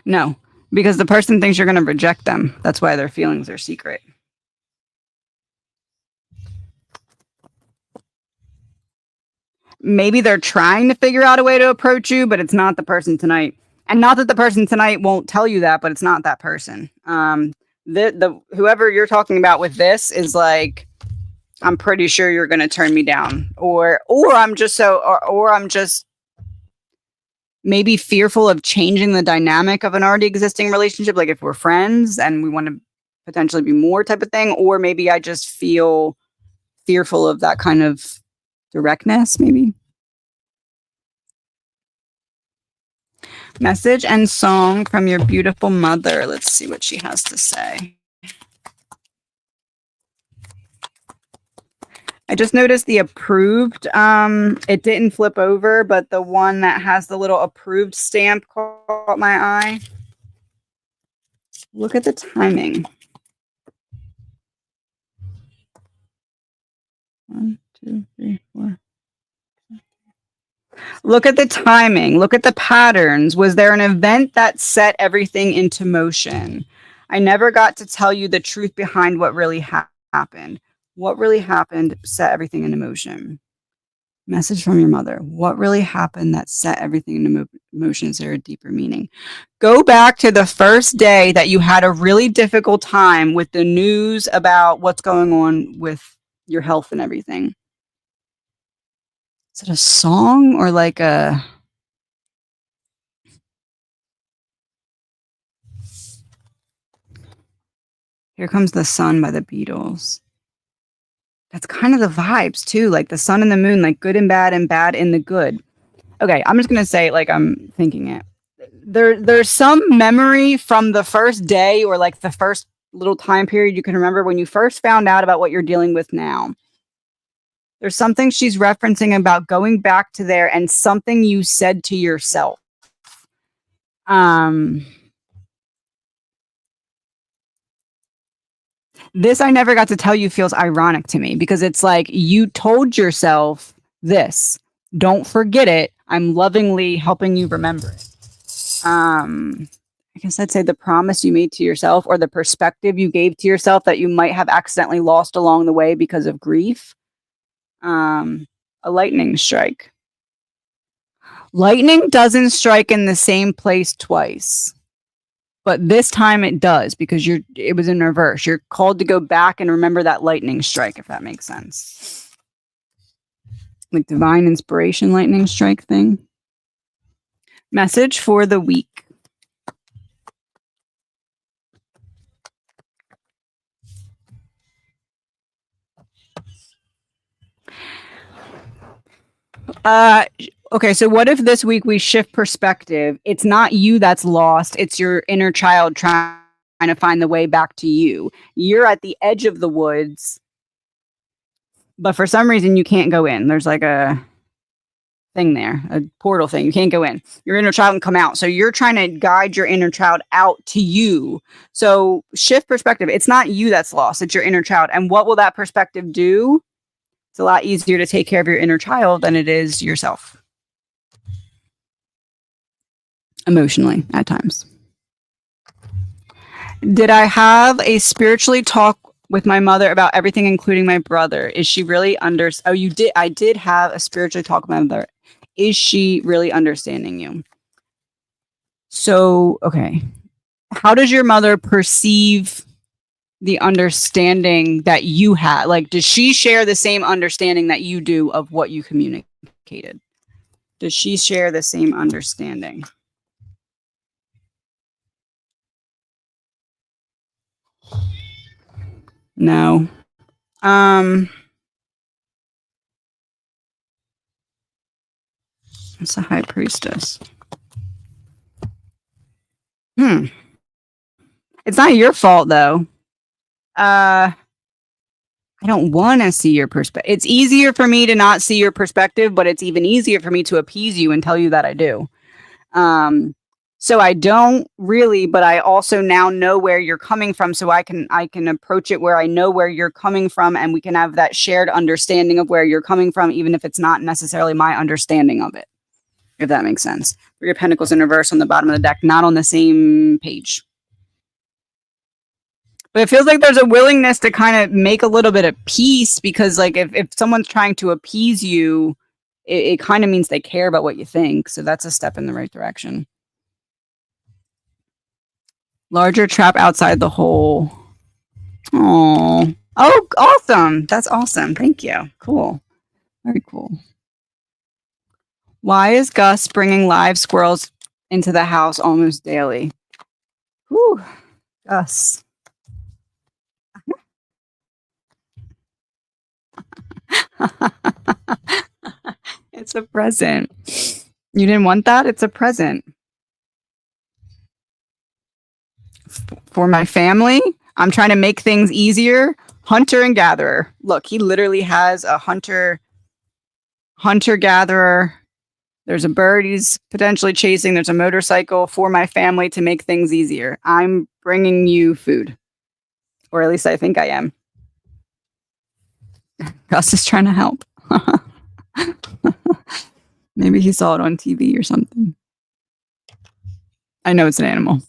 No, because the person thinks you're going to reject them. That's why their feelings are secret. Maybe they're trying to figure out a way to approach you, but it's not the person tonight. And not that the person tonight won't tell you that, but it's not that person. The whoever you're talking about with this is like, I'm pretty sure you're going to turn me down, or I'm just or I'm just maybe fearful of changing the dynamic of an already existing relationship. Like if we're friends and we want to potentially be more type of thing, or maybe I just feel fearful of that kind of directness, maybe. Message and song from your beautiful mother. Let's see what she has to say. I just noticed the approved. It didn't flip over, but the one that has the little approved stamp caught my eye. Look at the timing. 1, 2, 3, 4. Look at the timing. Look at the patterns. Was there an event that set everything into motion? I never got to tell you the truth behind what really happened. What really happened set everything into motion. Message from your mother. What really happened that set everything into motion? Is there a deeper meaning? Go back to the first day that you had a really difficult time with the news about what's going on with your health and everything. Is it a song or like a Here Comes the Sun by the Beatles? That's kind of the vibes too, like the sun and the moon, like good and bad in the good. Okay, I'm just gonna say it like I'm thinking it. There's some memory from the first day or like the first little time period you can remember when you first found out about what you're dealing with now. There's something she's referencing about going back to there and something you said to yourself. Um This I never got to tell you feels ironic to me because it's like you told yourself this. Don't forget it. I'm lovingly helping you remember it. I guess I'd say the promise you made to yourself or the perspective you gave to yourself that you might have accidentally lost along the way because of grief. A lightning strike. Lightning doesn't strike in the same place twice. But this time it does because it was in reverse. You're called to go back and remember that lightning strike, if that makes sense. Like divine inspiration lightning strike thing. Message for the week. Okay, so what if this week we shift perspective? It's not you that's lost, it's your inner child trying to find the way back to you. You're at the edge of the woods, but for some reason you can't go in. There's like a thing there, a portal thing. You can't go in. Your inner child can come out. So you're trying to guide your inner child out to you. So shift perspective. It's not you that's lost. It's your inner child. And what will that perspective do? It's a lot easier to take care of your inner child than it is yourself. Emotionally, at times. Did I have a spiritually talk with my mother about everything, including my brother? Is she really Oh, you did. I did have a spiritually talk with my mother. Is she really understanding you? So, okay. How does your mother perceive the understanding that you had? Like, does she share the same understanding that you do of what you communicated? Does she share the same understanding? No. It's a high priestess. It's not your fault, though. I don't want to see your perspective. It's easier for me to not see your perspective, but it's even easier for me to appease you and tell you that I do. So I don't really, but I also now know where you're coming from, so I can approach it where I know where you're coming from, and we can have that shared understanding of where you're coming from, even if it's not necessarily my understanding of it. If that makes sense. 3 of Pentacles in reverse on the bottom of the deck, not on the same page. But it feels like there's a willingness to kind of make a little bit of peace, because like if someone's trying to appease you, it kind of means they care about what you think. So that's a step in the right direction. Larger trap outside the hole. Oh, awesome. That's awesome. Thank you. Cool. Very cool. Why is Gus bringing live squirrels into the house almost daily? Whew, Gus. It's a present. You didn't want that? It's a present. For my family, I'm trying to make things easier. Hunter and gatherer. Look, he literally has a hunter-gatherer. There's a bird he's potentially chasing. There's a motorcycle for my family to make things easier. I'm bringing you food. Or at least I think I am. Gus is trying to help. Maybe he saw it on TV or something. I know it's an animal.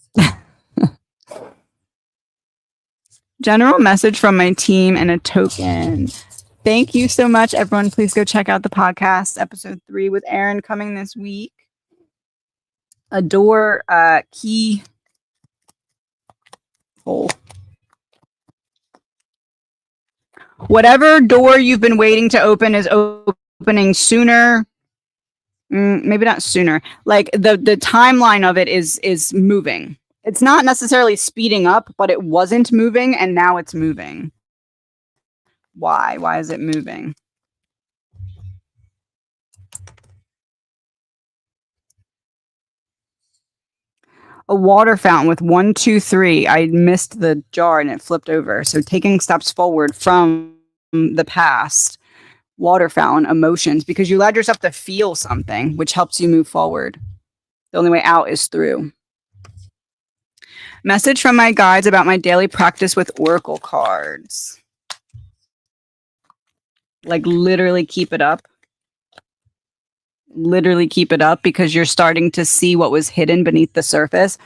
General message from my team and a token. Thank you so much, everyone. Please go check out the podcast, episode 3 with Aaron, coming this week. A door key hole. Whatever door you've been waiting to open is opening sooner. Maybe not sooner. Like the timeline of it is moving. It's not necessarily speeding up, but it wasn't moving, and now it's moving. Why? Why is it moving? A water fountain with 1, 2, 3. I missed the jar and it flipped over. So taking steps forward from the past. Water fountain, emotions, because you allowed yourself to feel something, which helps you move forward. The only way out is through. Message from my guides about my daily practice with oracle cards. Like literally keep it up. Literally keep it up, because you're starting to see what was hidden beneath the surface.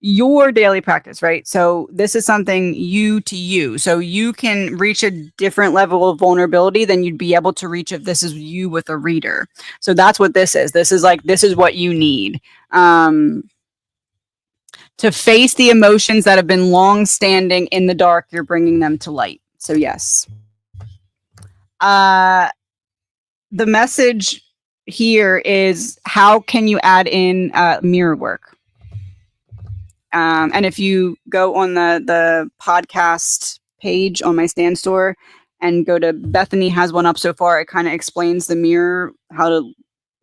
Your daily practice, right? So this is something you to you. So you can reach a different level of vulnerability than you'd be able to reach if this is you with a reader. So that's what this is. This is what you need. To face the emotions that have been long standing in the dark, you're bringing them to light. So yes. The message here is, how can you add in mirror work? And if you go on the podcast page on my stand store and go to Bethany has one up so far, it kind of explains the mirror, how to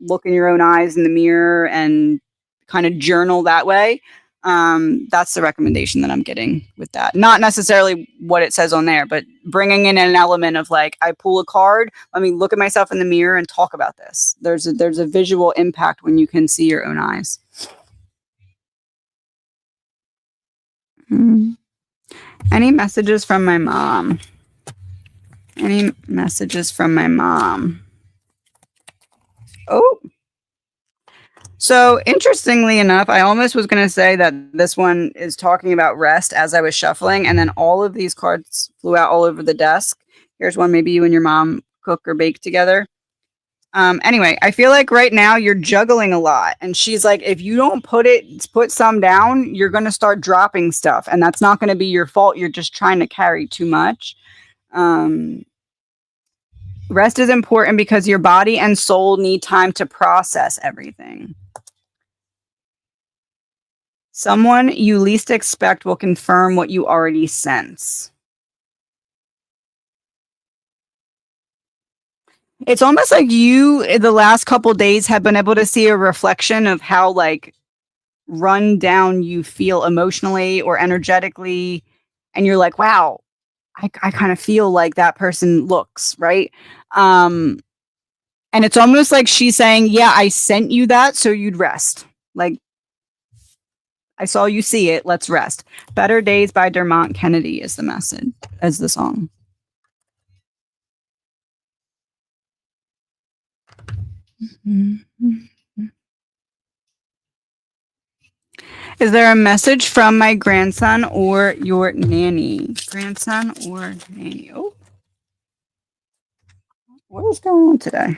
look in your own eyes in the mirror and kind of journal that way. That's the recommendation that I'm getting with that. Not necessarily what it says on there, but bringing in an element of like, I pull a card, let me look at myself in the mirror and talk about this. There's a visual impact when you can see your own eyes. Any messages from my mom? Any messages from my mom? Oh. So interestingly enough, I almost was going to say that this one is talking about rest as I was shuffling, and then all of these cards flew out all over the desk. Here's one, maybe you and your mom cook or bake together. Anyway, I feel like right now you're juggling a lot, and she's like, if you don't put some down, you're going to start dropping stuff, and that's not going to be your fault. You're just trying to carry too much. Rest is important because your body and soul need time to process everything. Someone you least expect will confirm what you already sense. It's almost like you, in the last couple days, have been able to see a reflection of how like run down you feel emotionally or energetically. And you're like, wow, I kind of feel like that person looks, right? And it's almost like she's saying, yeah, I sent you that so you'd rest. Like, I saw you see it. Let's rest. Better Days by Dermot Kennedy is the message, as the song. Is there a message from my grandson or your nanny? Grandson or nanny? Oh, what is going on today?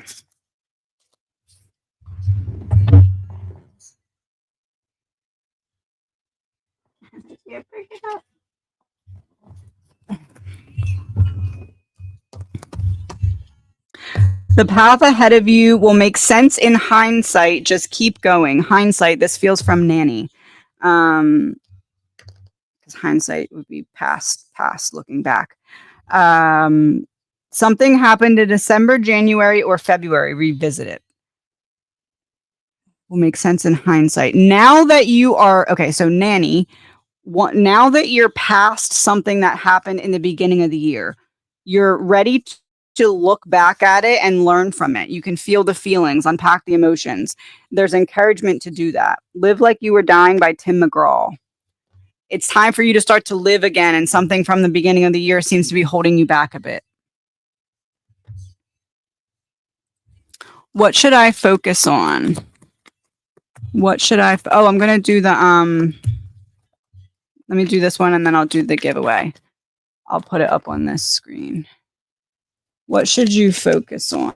The path ahead of you will make sense in hindsight. Just keep going. Hindsight. This feels from nanny. Because hindsight would be past looking back. Something happened in December, January, or February. Revisit it. Will make sense in hindsight. Now that you are okay, so nanny. Now that you're past something that happened in the beginning of the year, you're ready to look back at it and learn from it. You can feel the feelings, unpack the emotions. There's encouragement to do that. Live Like You Were Dying by Tim McGraw. It's time for you to start to live again, and something from the beginning of the year seems to be holding you back a bit. What should I focus on? What should I? I'm going to do the let me do this one and then I'll do the giveaway. I'll put it up on this screen. What should you focus on?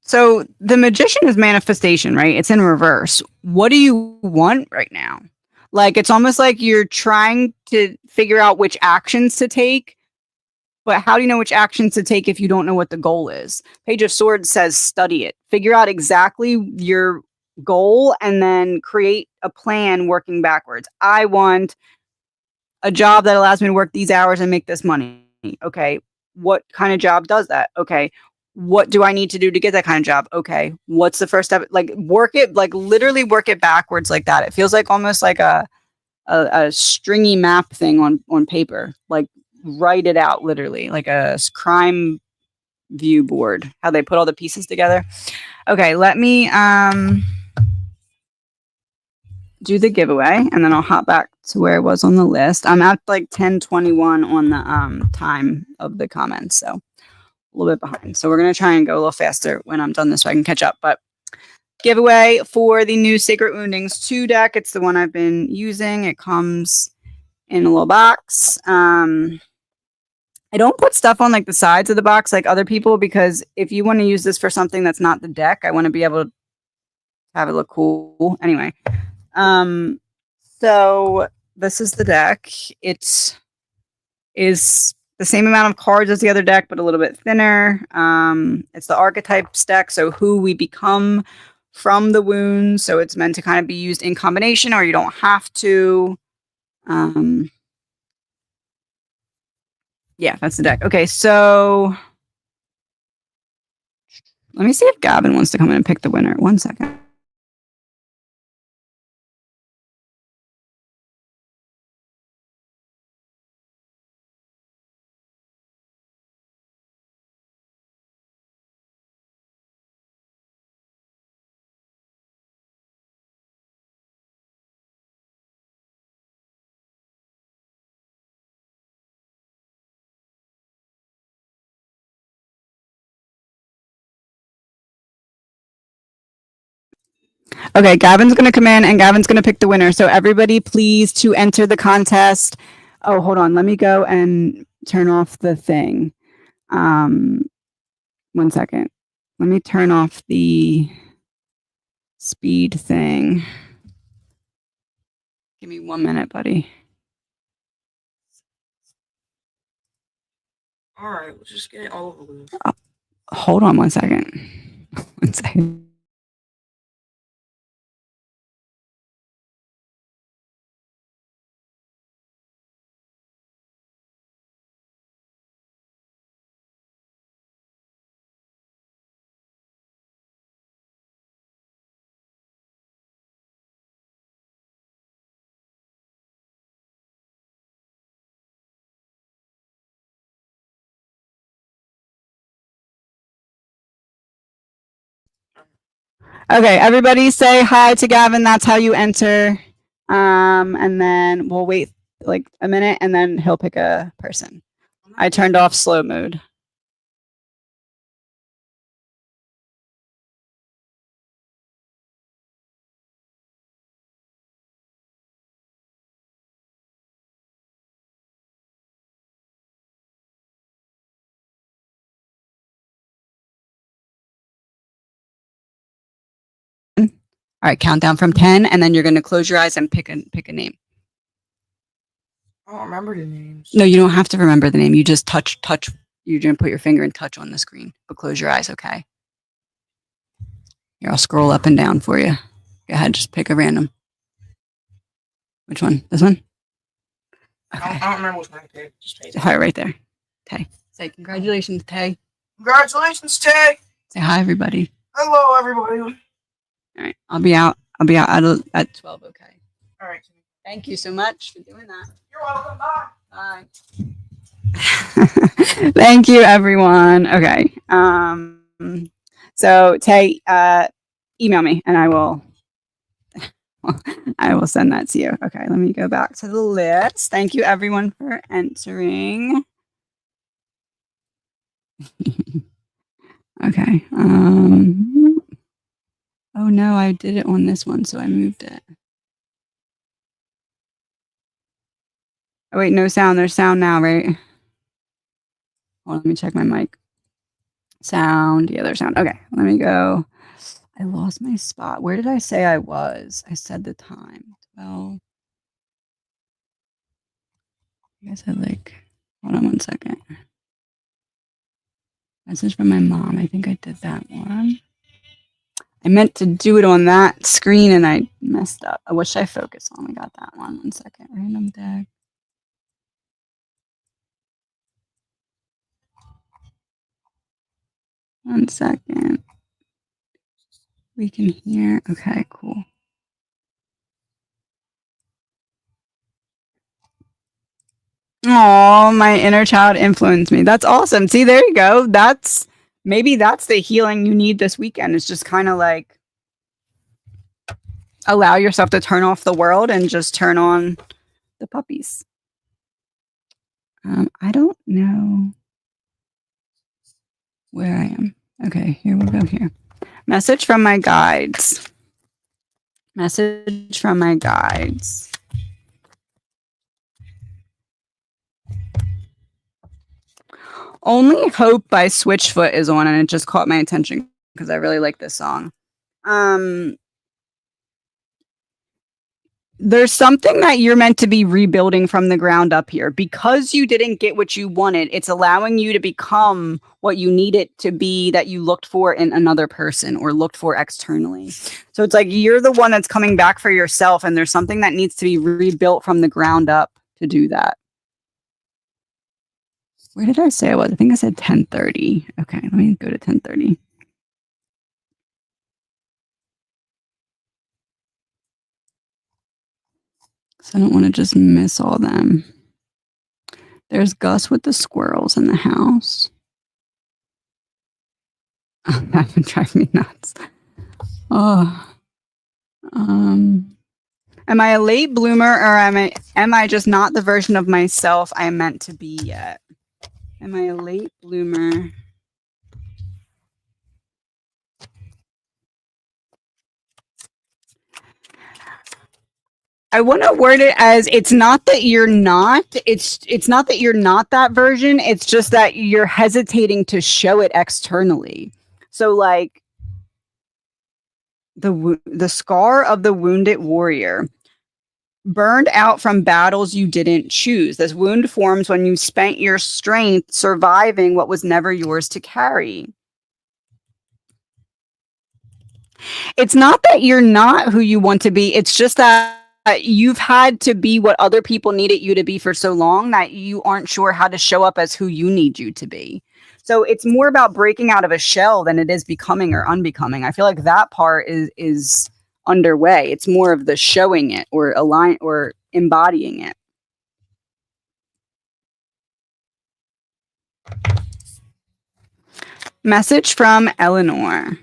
So the Magician is manifestation, right? It's in reverse. What do you want right now? Like, it's almost like you're trying to figure out which actions to take, but how do you know which actions to take if you don't know what the goal is? Page of Swords says study it. Figure out exactly your goal and then create a plan working backwards. I want a job that allows me to work these hours and make this money. Okay. What kind of job does that? Okay. What do I need to do to get that kind of job? Okay. What's the first step? Like, work it, like literally work it backwards like that. It feels like almost like a stringy map thing on paper. Like, write it out literally, like a crime view board, how they put all the pieces together. Okay, let me do the giveaway and then I'll hop back to where it was on the list. I'm at like 10:21 on the time of the comments, so a little bit behind. So we're going to try and go a little faster when I'm done this so I can catch up. But giveaway for the new Sacred Woundings 2 deck. It's the one I've been using. It comes in a little box. I don't put stuff on like the sides of the box like other people, because if you want to use this for something that's not the deck, I want to be able to have it look cool. Anyway, so this is the deck. It is the same amount of cards as the other deck, but a little bit thinner. It's the archetypes deck, so who we become from the wounds. So it's meant to kind of be used in combination, or you don't have to. Yeah, that's the deck. Okay, so Let me see if Gavin wants to come in and pick the winner. 1 second. Okay, Gavin's going to come in and Gavin's going to pick the winner. So everybody, please, to enter the contest. Oh, hold on. Let me go and turn off the thing. 1 second. Let me turn off the speed thing. Give me 1 minute, buddy. All right, we'll just get it all over with. Hold on 1 second. 1 second. Okay, everybody say hi to Gavin. That's how you enter. And then we'll wait like a minute and then he'll pick a person. I turned off slow mode. All right, count down from 10, and then you're going to close your eyes and pick a name. I don't remember the names. No, you don't have to remember the name. You just touch. You're going to put your finger and touch on the screen, but close your eyes, okay? Here, I'll scroll up and down for you. Go ahead, just pick a random. Which one? This one? Okay. I don't remember which one I picked. Just pick it. Hi, right there. Tay. Say congratulations, Tay. Congratulations, Tay. Say hi, everybody. Hello, everybody. All right, I'll be out at 12. Okay. All right. Thank you so much for doing that. You're welcome. Bye. Bye. Thank you, everyone. Okay. So Tay, email me and I will send that to you. Okay, let me go back to the list. Thank you, everyone, for entering. Okay. Oh no, I did it on this one, so I moved it. Oh wait, no sound. There's sound now, right? Hold on, let me check my mic. Sound. Yeah, there's sound. Okay, let me go. I lost my spot. Where did I say I was? I said the time. 12. I guess I hold on 1 second. Message from my mom. I think I did that one. I meant to do it on that screen and I messed up. What should I focus on? We got that one. 1 second. Random deck. One second. We can hear. Okay, cool. Oh, my inner child influenced me. That's awesome. See, there you go. Maybe that's the healing you need this weekend. It's just kind of like allow yourself to turn off the world and just turn on the puppies. I don't know where I am. Okay, here we'll go here. Message from my guides. Message from my guides. Only Hope by Switchfoot is on, and it just caught my attention because I really like this song. There's something that you're meant to be rebuilding from the ground up here. Because you didn't get what you wanted, it's allowing you to become what you need it to be that you looked for in another person or looked for externally. So it's like you're the one that's coming back for yourself, and there's something that needs to be rebuilt from the ground up to do that. Where did I say I was? I think I said 10:30. Okay, let me go to 10:30. So I don't want to just miss all them. There's Gus with the squirrels in the house. Oh, that would drive me nuts. Oh. Am I a late bloomer, or am I just not the version of myself I meant to be yet? Am I a late bloomer? I want to word it as it's not that you're not. It's not that you're not that version. It's just that you're hesitating to show it externally. So like the scar of the wounded warrior, burned out from battles you didn't choose. This wound forms when you spent your strength surviving what was never yours to carry. It's not that you're not who you want to be. It's just that you've had to be what other people needed you to be for so long that you aren't sure how to show up as who you need you to be. So it's more about breaking out of a shell than it is becoming or unbecoming. I feel like that part is underway. It's more of the showing it or embodying it. Message from Eleanor.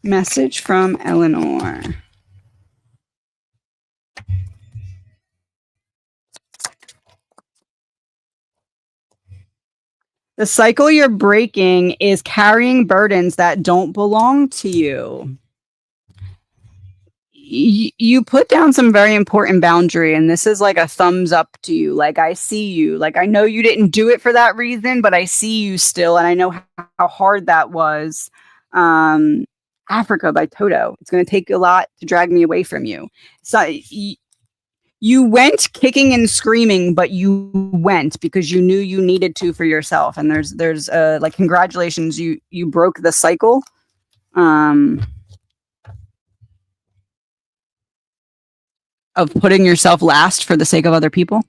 Message from Eleanor. The cycle you're breaking is carrying burdens that don't belong to you. You put down some very important boundary, and this is like a thumbs up to you. Like, I see you. Like, I know you didn't do it for that reason, but I see you still, and I know how hard that was. Africa by Toto. It's going to take a lot to drag me away from you. So you went kicking and screaming, but you went because you knew you needed to for yourself. And there's like, congratulations, you broke the cycle. Of putting yourself last for the sake of other people.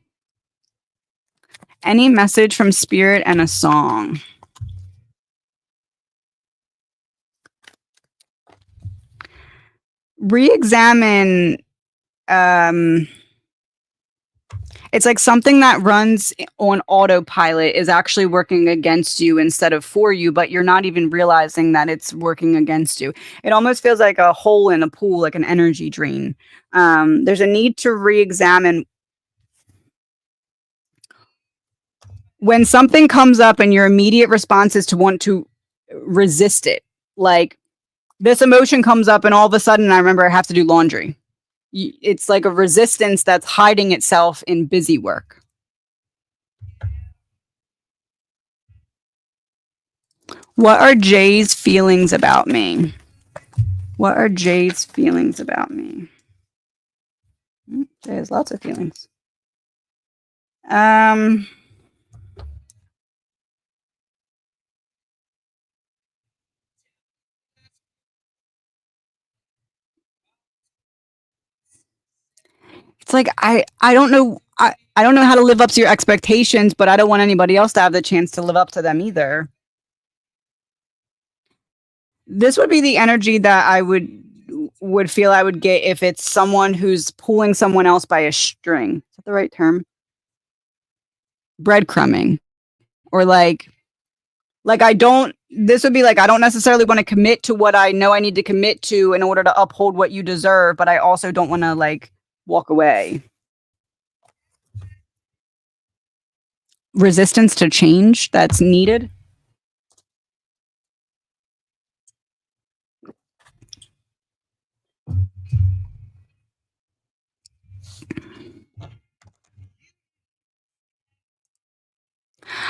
Any message from spirit and a song. Re-examine. It's like something that runs on autopilot is actually working against you instead of for you, but you're not even realizing that it's working against you. It almost feels like a hole in a pool, like an energy drain. There's a need to re-examine. When something comes up and your immediate response is to want to resist it, like this emotion comes up and all of a sudden I remember I have to do laundry. It's like a resistance that's hiding itself in busy work. What are Jay's feelings about me? What are Jay's feelings about me? Jay has lots of feelings. It's like I don't know I don't know how to live up to your expectations, but I don't want anybody else to have the chance to live up to them either. This would be the energy that I would feel I would get if it's someone who's pulling someone else by a string. Is that the right term? Breadcrumbing. Or like I don't this would be like I don't necessarily want to commit to what I know I need to commit to in order to uphold what you deserve, but I also don't want to like walk away. Resistance to change that's needed.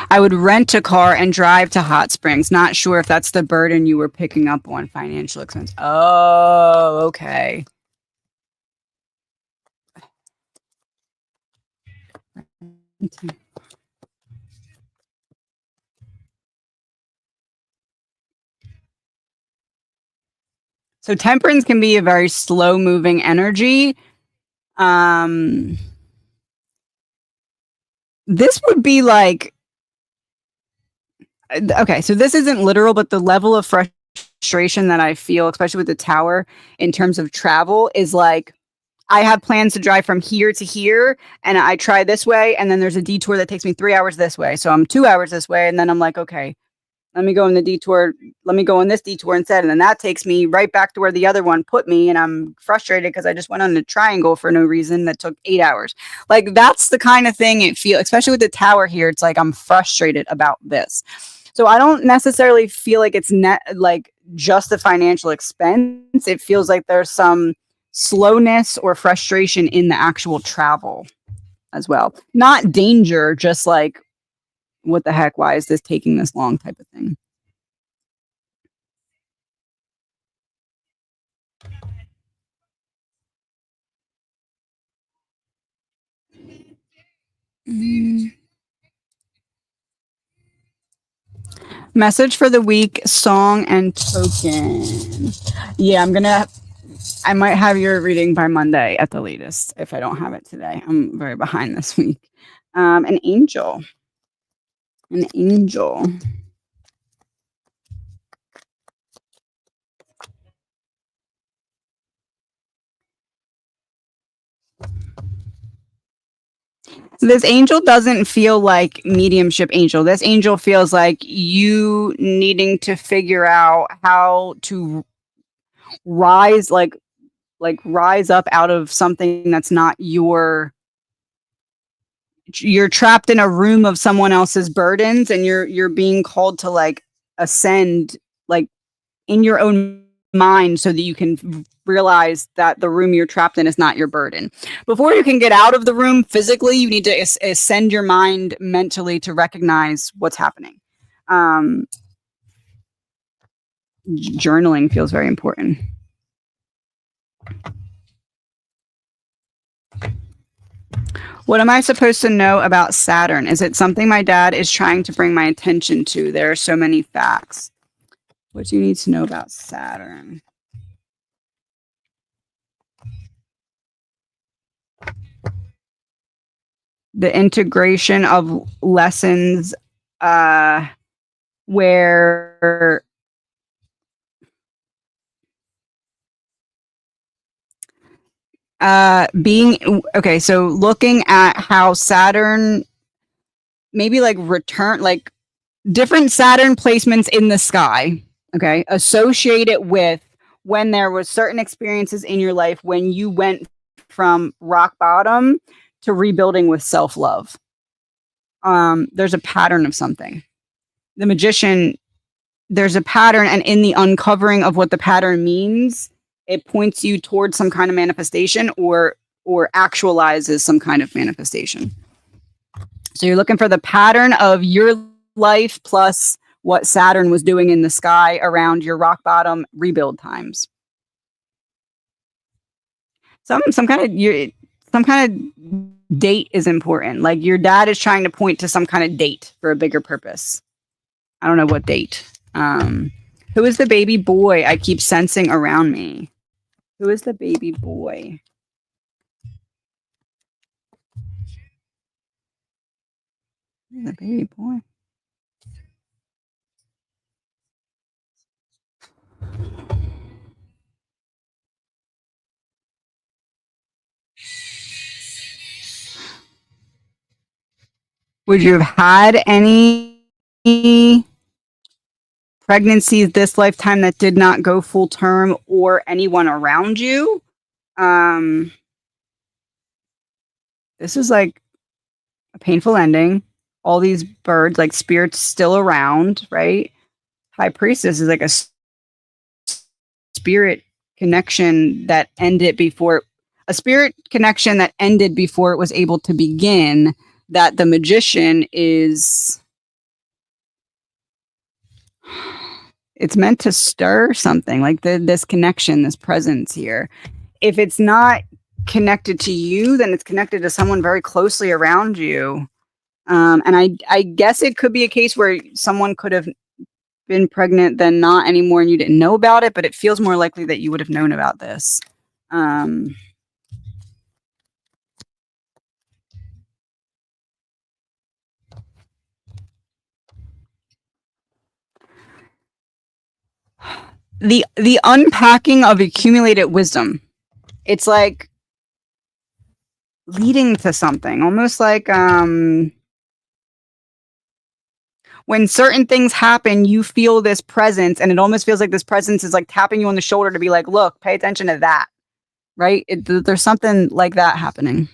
I would rent a car and drive to Hot Springs. Not sure if that's the burden you were picking up on, financial expense. Oh, okay. So temperance can be a very slow moving energy. This would be like, okay, so this isn't literal, but the level of frustration that I feel, especially with the tower in terms of travel, is like I have plans to drive from here to here, and I try this way, and then there's a detour that takes me 3 hours this way. So I'm 2 hours this way, and then I'm like, okay, let me go in the detour. Let me go on this detour instead. And then that takes me right back to where the other one put me. And I'm frustrated because I just went on a triangle for no reason that took 8 hours. Like that's the kind of thing it feels, especially with the tower here. It's like I'm frustrated about this. So I don't necessarily feel like it's net like just a financial expense. It feels like there's some slowness or frustration in the actual travel as well. Not danger, just like what the heck, why is this taking this long type of thing. Message for the week, song and token. Yeah, I might have your reading by Monday at the latest if I don't have it today. I'm very behind this week. An angel. An angel. This angel doesn't feel like mediumship angel. This angel feels like you needing to figure out how to rise rise up out of something that's not you're trapped in a room of someone else's burdens, and you're being called to like ascend like in your own mind so that you can realize that the room you're trapped in is not your burden. Before you can get out of the room physically, you need to ascend your mind mentally to recognize what's happening. Journaling feels very important. What am I supposed to know about Saturn? Is it something my dad is trying to bring my attention to? There are so many facts. What do you need to know about Saturn? The integration of lessons where being okay, so looking at how Saturn maybe like return like different Saturn placements in the sky, okay, associate it with when there was certain experiences in your life when you went from rock bottom to rebuilding with self-love. There's a pattern of something. The magician, there's a pattern, and in the uncovering of what the pattern means, it points you towards some kind of manifestation or actualizes some kind of manifestation. So you're looking for the pattern of your life plus what Saturn was doing in the sky around your rock bottom rebuild times. Some kind of date is important. Like your dad is trying to point to some kind of date for a bigger purpose. I don't know what date. Who is the baby boy I keep sensing around me? Who is the baby boy? The baby boy. Would you have had any pregnancies this lifetime that did not go full term or anyone around you? This is like a painful ending. All these birds, like spirits still around, right? High priestess is like a spirit connection that ended before a spirit connection that ended before it was able to begin. That the magician is, it's meant to stir something like this connection, this presence here. If it's not connected to you, then it's connected to someone very closely around you. And I guess it could be a case where someone could have been pregnant, then not anymore, and you didn't know about it, but it feels more likely that you would have known about this. The unpacking of accumulated wisdom. It's like leading to something, almost like when certain things happen, you feel this presence, and it almost feels like this presence is like tapping you on the shoulder to be like, look, pay attention to that, right? There's something like that happening.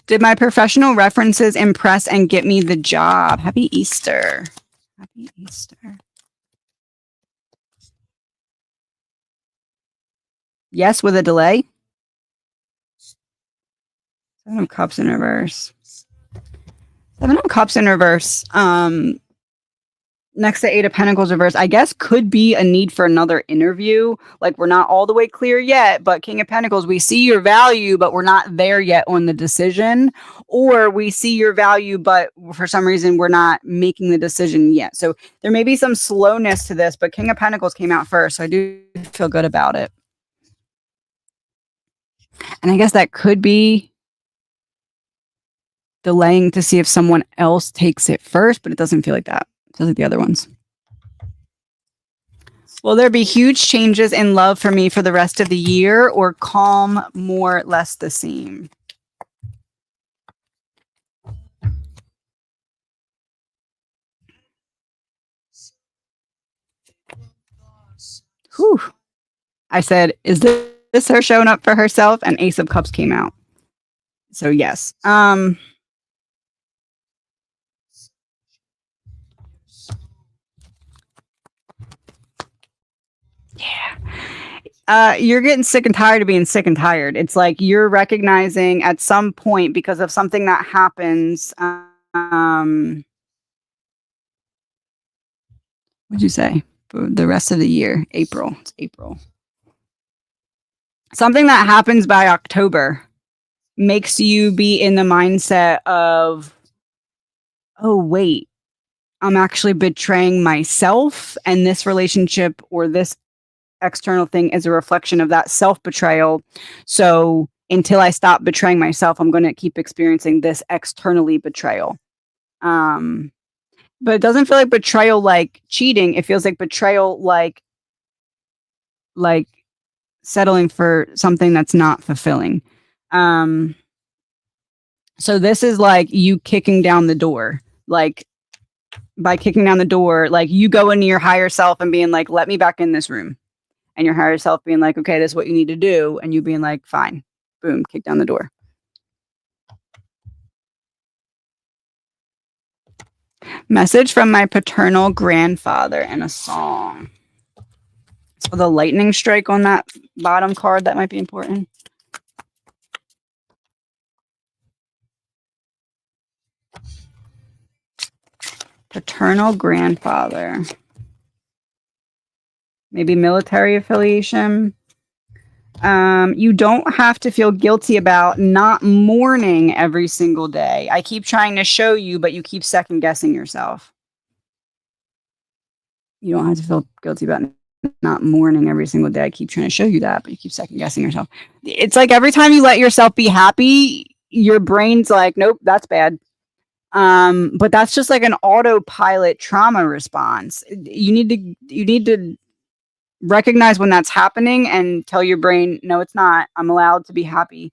Did my professional references impress and get me the job? Happy Easter. Happy Easter. Yes, with a delay. 7 of Cups in reverse. 7 of Cups in reverse. Next to 8 of Pentacles reverse, I guess could be a need for another interview. Like, we're not all the way clear yet, but King of Pentacles, we see your value, but we're not there yet on the decision. Or we see your value, but for some reason, we're not making the decision yet. So there may be some slowness to this, but King of Pentacles came out first. So I do feel good about it. And I guess that could be delaying to see if someone else takes it first, but it doesn't feel like that. It feels like the other ones. Will there be huge changes in love for me for the rest of the year, or calm, more, less the same? Whew. I said, is this her showing up for herself? And Ace of Cups came out. So yes. Yeah. You're getting sick and tired of being sick and tired. It's like you're recognizing at some point, because of something that happens. What'd you say? For the rest of the year, April. It's April. Something that happens by October makes you be in the mindset of, oh, wait, I'm actually betraying myself, and this relationship or this external thing is a reflection of that self-betrayal. So until I stop betraying myself, I'm going to keep experiencing this externally betrayal. But it doesn't feel like betrayal like cheating. It feels like betrayal like settling for something that's not fulfilling. So this is like you kicking down the door. Like, by kicking down the door, like you go into your higher self and being like, let me back in this room. And your higher self being like, okay, this is what you need to do. And you being like, fine, boom, kick down the door. Message from my paternal grandfather and a song. So the lightning strike on that bottom card, that might be important. Paternal grandfather. Maybe military affiliation. You don't have to feel guilty about not mourning every single day. I keep trying to show you, but you keep second guessing yourself. You don't have to feel guilty about not mourning every single day. I keep trying to show you that, but you keep second guessing yourself. It's like every time you let yourself be happy, your brain's like, nope, that's bad. But that's just like an autopilot trauma response. You need to recognize when that's happening and tell your brain, no, it's not. I'm allowed to be happy.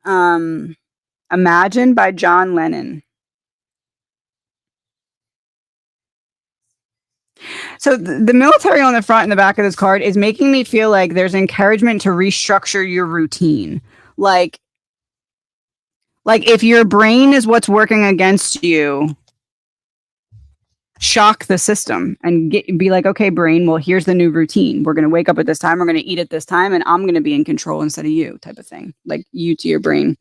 Imagine by John Lennon. So the military on the front and the back of this card is making me feel like there's encouragement to restructure your routine. Like if your brain is what's working against you, shock the system and be like, okay, brain, well, here's the new routine. We're going to wake up at this time. We're going to eat at this time, and I'm going to be in control instead of you, type of thing. Like you to your brain.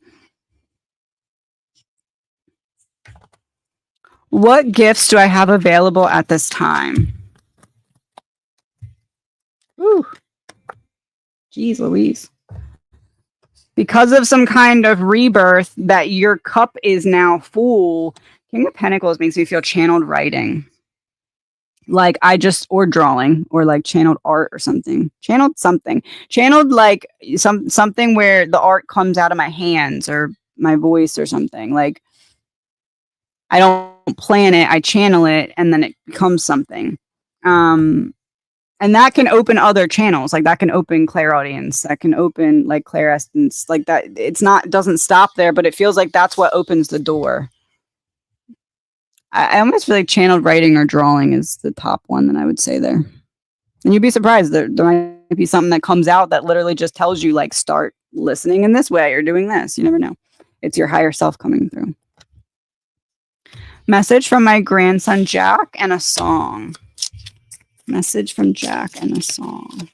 What gifts do I have available at this time? Ooh. Jeez Louise. Because of some kind of rebirth that your cup is now full, King of Pentacles makes me feel channeled writing. Like or drawing, or like channeled art or something. Channeled something. Channeled like something where the art comes out of my hands or my voice or something. Like I don't plan it, I channel it, and then it becomes something. And that can open other channels, like that can open clairaudience, that can open like clairessence, like that. It's not, doesn't stop there, but it feels like that's what opens the door. I almost feel like channeled writing or drawing is the top one that I would say there. And you'd be surprised, there might be something that comes out that literally just tells you, like, start listening in this way or doing this. You never know. It's your higher self coming through. Message from my grandson Jack and a song. Message from Jack and a song.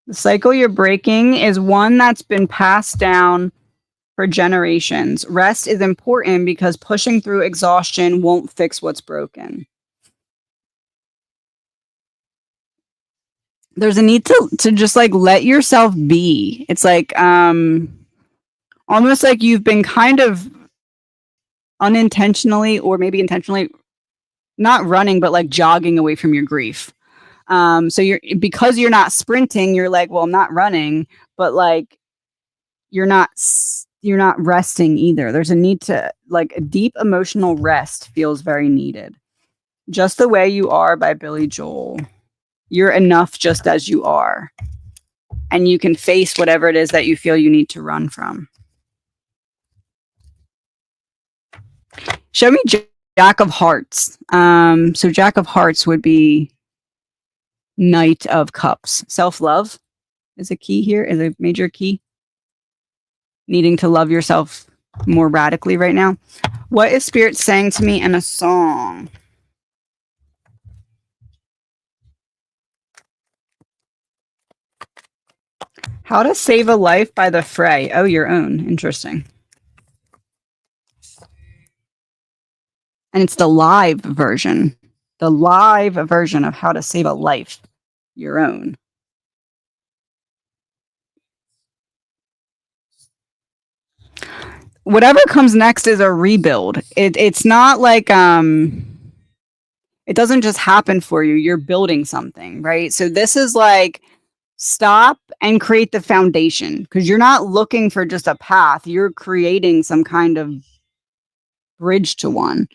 The cycle you're breaking is one that's been passed down for generations. Rest is important because pushing through exhaustion won't fix what's broken. There's a need to just like let yourself be. It's like almost like you've been kind of unintentionally or maybe intentionally not running, but like jogging away from your grief. So because you're not sprinting, you're like, well, I'm not running, but like you're not resting either. There's a need to, like, a deep emotional rest feels very needed. Just the Way You Are by Billy Joel. You're enough just as you are. And you can face whatever it is that you feel you need to run from. Show me Jack of Hearts. So Jack of Hearts would be Knight of Cups. Self-love is a key here, is a major key. Needing to love yourself more radically right now. What is Spirit saying to me in a song? How to Save a Life by The Fray. Oh, Your Own. Interesting. And it's the live version. The live version of How to Save a Life. Your Own. Whatever comes next is a rebuild. It's not like it doesn't just happen for you. You're building something, right? So this is like, stop and create the foundation, because you're not looking for just a path. You're creating some kind of bridge to one.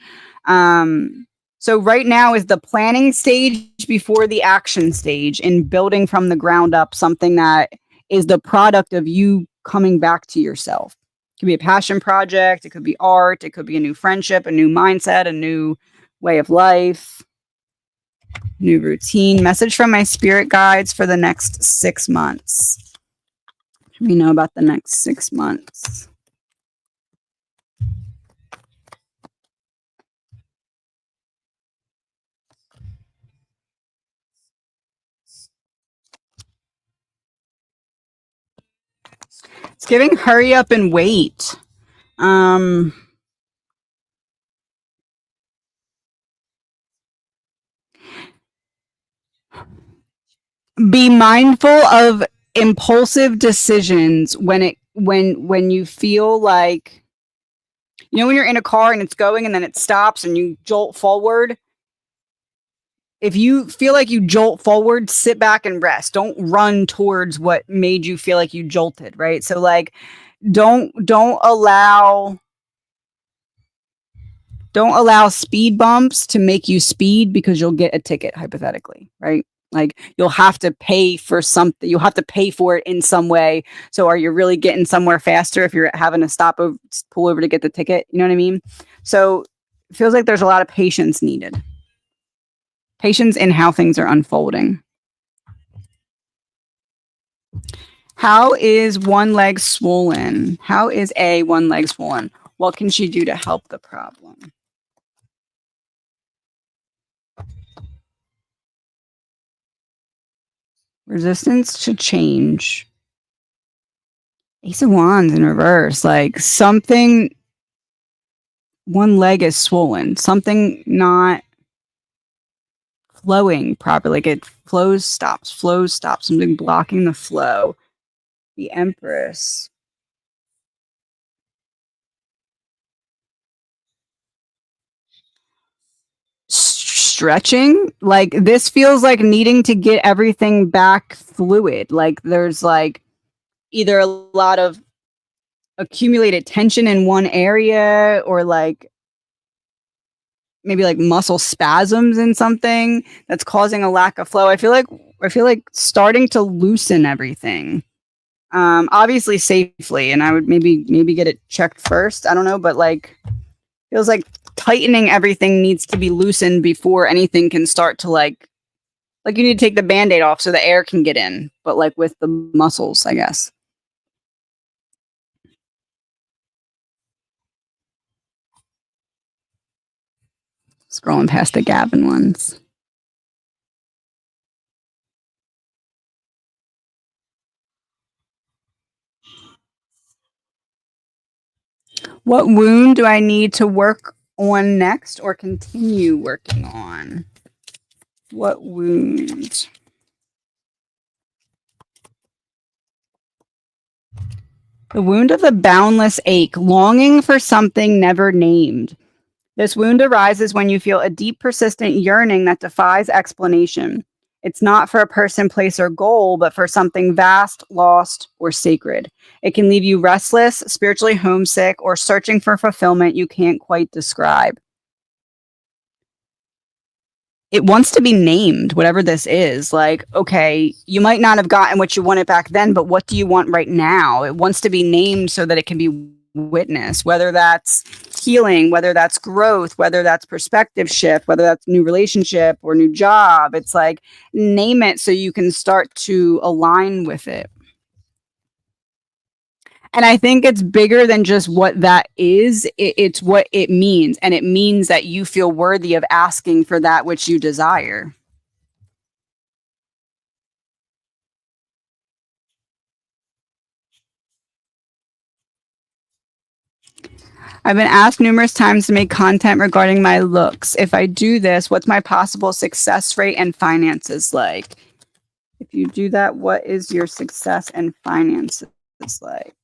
So right now is the planning stage before the action stage, in building from the ground up something that is the product of you coming back to yourself. It could be a passion project. It could be art. It could be a new friendship, a new mindset, a new way of life, new routine. Message from my spirit guides for the next 6 months. We know about the next 6 months. It's giving hurry up and wait. Be mindful of impulsive decisions when you feel like, you know, when you're in a car and it's going and then it stops and you jolt forward. If you feel like you jolt forward, sit back and rest. Don't run towards what made you feel like you jolted, right? So like, don't allow speed bumps to make you speed, because you'll get a ticket, hypothetically, right? Like, you'll have to pay for something. You'll have to pay for it in some way. So are you really getting somewhere faster if you're having to pull over to get the ticket? You know what I mean? So it feels like there's a lot of patience needed. Patience in how things are unfolding. How is one leg swollen? How is one leg swollen? What can she do to help the problem? Resistance to change. Ace of Wands in reverse. Like, something, one leg is swollen. Something not flowing properly. Like, it flows, stops. Something blocking the flow. The Empress. Stretching. Like, this feels like needing to get everything back fluid. Like, there's like either a lot of accumulated tension in one area, or like maybe like muscle spasms in something that's causing a lack of flow. I feel like starting to loosen everything. Obviously safely, and I would maybe get it checked first. I don't know, but like feels like tightening everything needs to be loosened before anything can start to like you need to take the band-aid off so the air can get in, but like with the muscles, I guess. Scrolling past the Gavin ones. What wound do I need to work on next or continue working on? What wound? The wound of the boundless ache, longing for something never named. This wound arises when you feel a deep, persistent yearning that defies explanation. It's not for a person, place, or goal, but for something vast, lost, or sacred. It can leave you restless, spiritually homesick, or searching for fulfillment you can't quite describe. It wants to be named, whatever this is. Like, okay, you might not have gotten what you wanted back then, but what do you want right now? It wants to be named so that it can be witnessed, whether that's healing, whether that's growth, whether that's perspective shift, whether that's new relationship or new job. It's like, name it so you can start to align with it. And I think it's bigger than just what that is. It's what it means. And it means that you feel worthy of asking for that which you desire. I've been asked numerous times to make content regarding my looks. If I do this, what's my possible success rate and finances like? If you do that, what is your success and finances like?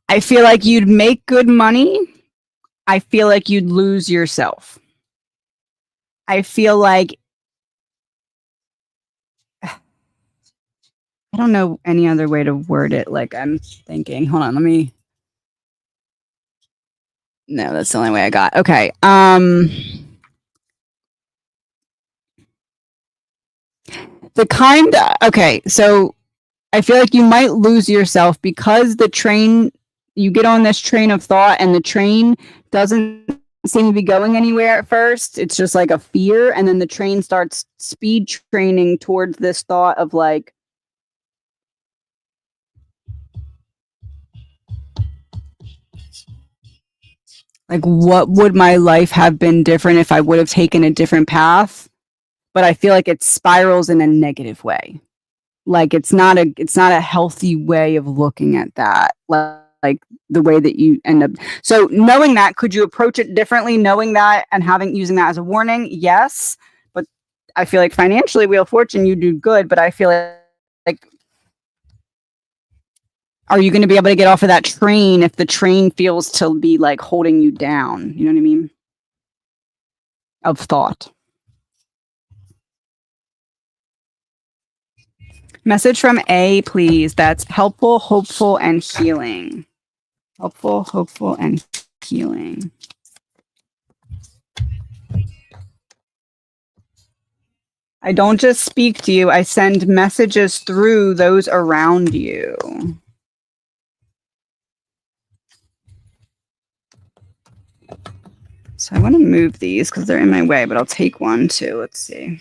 I feel like you'd make good money. I feel like you'd lose yourself. I feel like I don't know any other way to word it. Like I'm thinking, hold on, let me. No, that's the only way I got. Okay. Okay, so I feel like you might lose yourself because you get on this train of thought and the train doesn't seem to be going anywhere at first. It's just like a fear. And then the train starts speed training towards this thought of like, what would my life have been different if I would have taken a different path? But I feel like it spirals in a negative way. Like it's not a healthy way of looking at that. Like the way that you end up. So knowing that, could you approach it differently? Knowing that and using that as a warning, yes. But I feel like financially, Wheel of Fortune, you do good. But I feel like are you going to be able to get off of that train if the train feels to be like holding you down? You know what I mean? Of thought. Message from A, please. That's helpful, hopeful, and healing. Helpful, hopeful, and healing. I don't just speak to you. I send messages through those around you. So I want to move these because they're in my way, but I'll take one too. Let's see.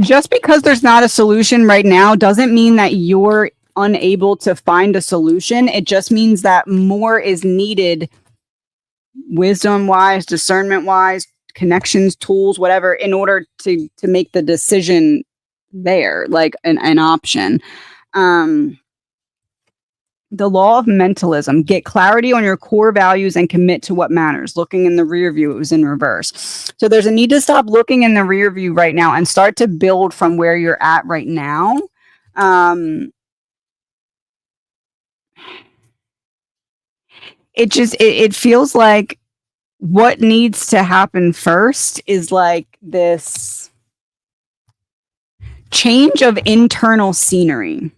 Just because there's not a solution right now doesn't mean that you're unable to find a solution. It just means that more is needed, wisdom-wise, discernment-wise, connections, tools, whatever, in order to make the decision there, like an option. The law of mentalism. Get clarity on your core values and commit to what matters. Looking in the rear view, it was in reverse. So there's a need to stop looking in the rear view right now and start to build from where you're at right now. it feels like what needs to happen first is like this change of internal scenery.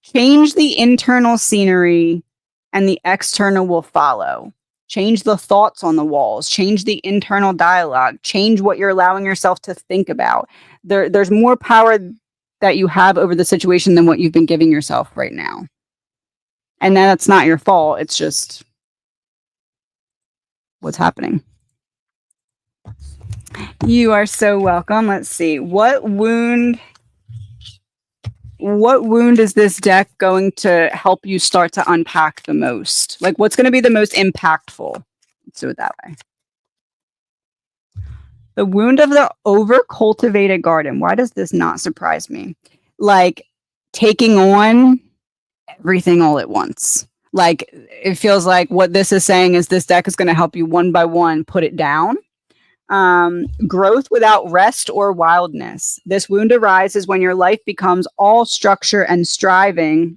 Change the internal scenery and the external will follow. Change the thoughts on the walls, change the internal dialogue, change what you're allowing yourself to think about. There's more power that you have over the situation than what you've been giving yourself right now. And that's not your fault. It's just what's happening. You are so welcome. Let's see. What wound is this deck going to help you start to unpack the most? Like, what's going to be the most impactful? Let's do it that way. The wound of the over-cultivated garden. Why does this not surprise me? Like, taking on everything all at once. Like, it feels like what this is saying is this deck is going to help you one by one put it down. Growth without rest or wildness. This wound arises when your life becomes all structure and striving,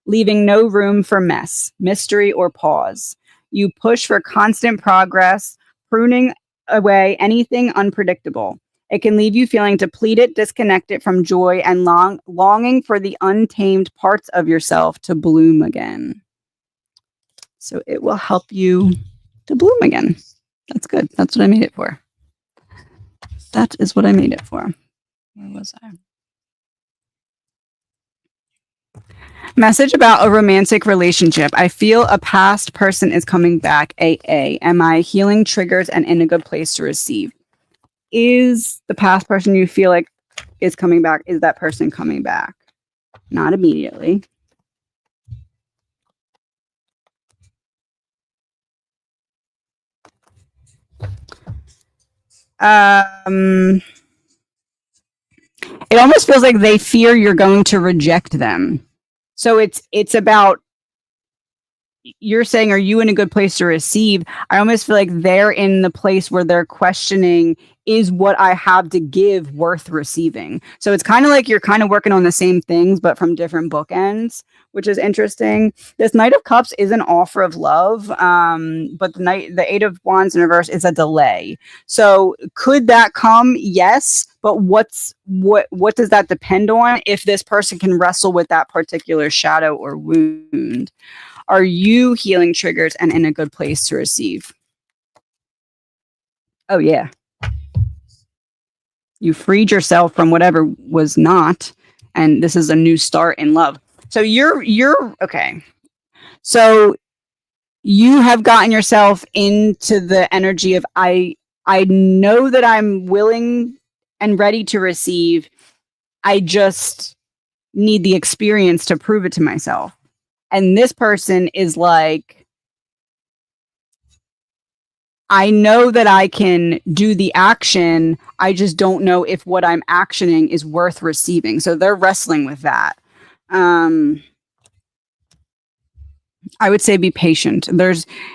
leaving no room for mess, mystery, or pause. You push for constant progress, pruning away anything unpredictable. It can leave you feeling depleted, disconnected from joy, and longing for the untamed parts of yourself to bloom again. So it will help you to bloom again. That's good. That's what I made it for. That is what I made it for. Where was I? Message about a romantic relationship. I feel a past person is coming back. AA. Am I healing triggers and in a good place to receive? Is the past person you feel like is coming back, is that person coming back? Not immediately. It almost feels like they fear you're going to reject them. So it's about, you're saying, are you in a good place to receive? I almost feel like they're in the place where they're questioning, is what I have to give worth receiving? So it's kind of like you're kind of working on the same things, but from different bookends, which is interesting. This Knight of Cups is an offer of love, but the Eight of Wands in reverse is a delay. So could that come? Yes, but what does that depend on? If this person can wrestle with that particular shadow or wound. Are you healing triggers and in a good place to receive? Oh, yeah. You freed yourself from whatever was not, and this is a new start in love. So you're okay. So you have gotten yourself into the energy of I know that I'm willing and ready to receive. I just need the experience to prove it to myself. And this person is like, I know that I can do the action. I just don't know if what I'm actioning is worth receiving. So they're wrestling with that. I would say be patient.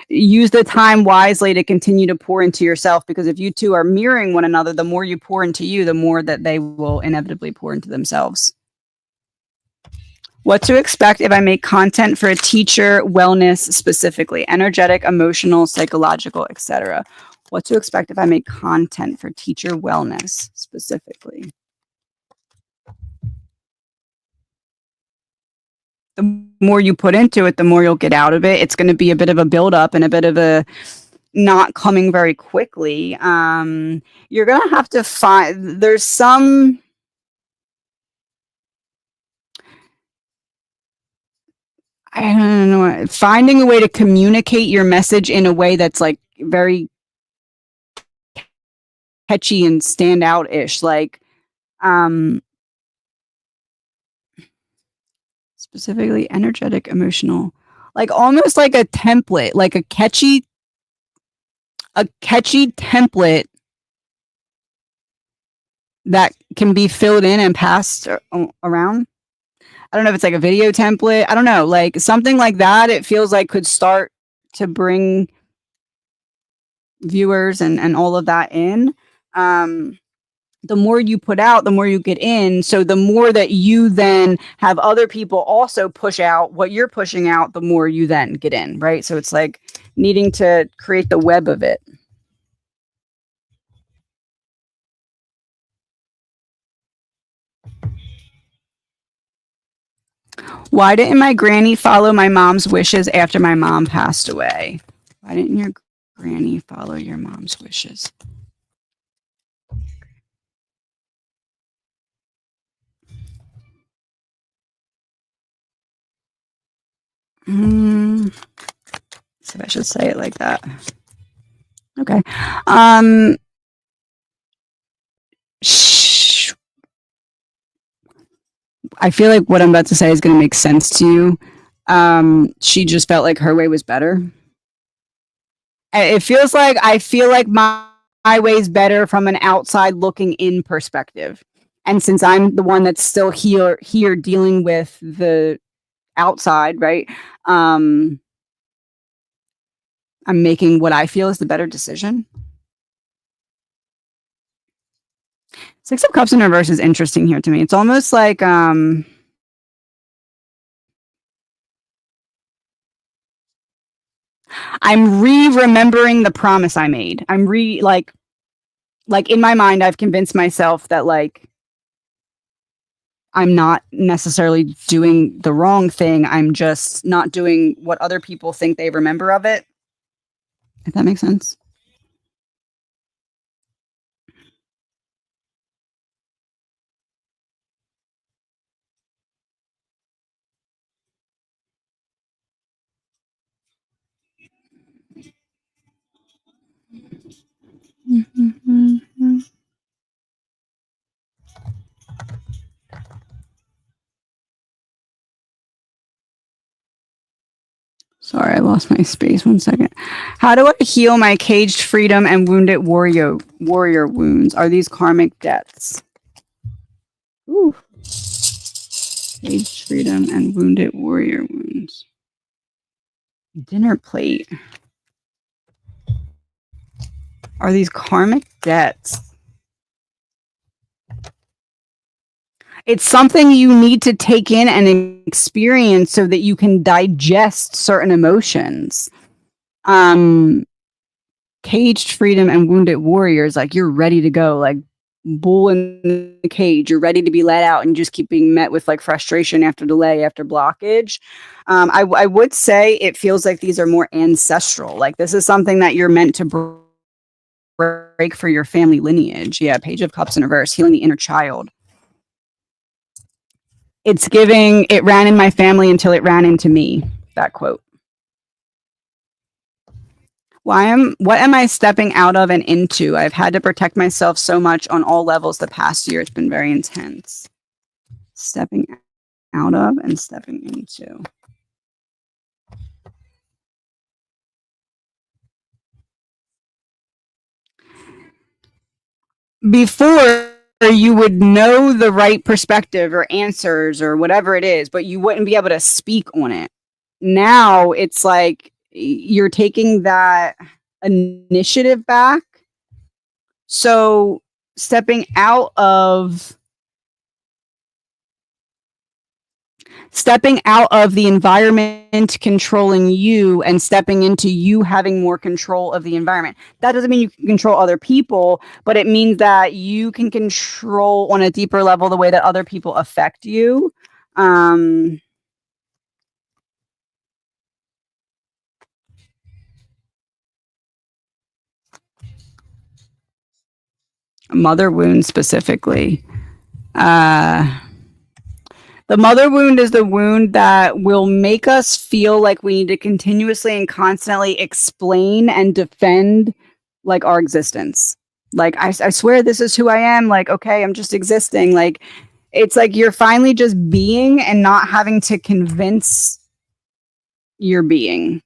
Use the time wisely to continue to pour into yourself, because if you two are mirroring one another, the more you pour into you, the more that they will inevitably pour into themselves. What to expect if I make content for a teacher, wellness specifically, energetic, emotional, psychological, etc. What to expect if I make content for teacher wellness specifically. The more you put into it, the more you'll get out of it. It's going to be a bit of a buildup and a bit of a not coming very quickly. You're going to have to find, there's some, I don't know, finding a way to communicate your message in a way that's like very catchy and stand out-ish. Like, specifically energetic, emotional, like almost like a template, like a catchy template that can be filled in and passed around. I don't know if it's like a video template. I don't know, like something like that. It feels like could start to bring viewers and all of that in. the more you put out, the more you get in. So the more that you then have other people also push out what you're pushing out, the more you then get in, right? So it's like needing to create the web of it. Why didn't my granny follow my mom's wishes after my mom passed away? Why didn't your granny follow your mom's wishes? So I should say it like that. Okay. I feel like what I'm about to say is going to make sense to you. She just felt like her way was better. It feels like I feel like my way is better from an outside looking in perspective. And since I'm the one that's still here dealing with the outside, right? I'm making what I feel is the better decision. Six of Cups in reverse is interesting here to me. It's almost like I'm remembering the promise I made. I'm like in my mind I've convinced myself that like I'm not necessarily doing the wrong thing. I'm just not doing what other people think they remember of it. If that makes sense. Sorry, I lost my space. 1 second. How do I heal my caged freedom and wounded warrior wounds? Are these karmic debts? Ooh. Caged freedom and wounded warrior wounds. Dinner plate. Are these karmic debts? It's something you need to take in and experience so that you can digest certain emotions. Caged freedom and wounded warriors, like you're ready to go, like bull in the cage. You're ready to be let out, and you just keep being met with like frustration after delay after blockage. I would say it feels like these are more ancestral. Like this is something that you're meant to break for your family lineage. Yeah, Page of Cups in reverse, healing the inner child. It's giving, it ran in my family until it ran into me. That quote. What am I stepping out of and into? I've had to protect myself so much on all levels the past year. It's been very intense. Stepping out of and stepping into. Before, you would know the right perspective or answers or whatever it is, but you wouldn't be able to speak on it. Now it's like you're taking that initiative back. So stepping out of the environment controlling you and stepping into you having more control of the environment. That doesn't mean you can control other people, but it means that you can control on a deeper level the way that other people affect you. Mother wound specifically. The mother wound is the wound that will make us feel like we need to continuously and constantly explain and defend like our existence. Like, I swear this is who I am. Like, okay, I'm just existing. Like, it's like you're finally just being and not having to convince of your being.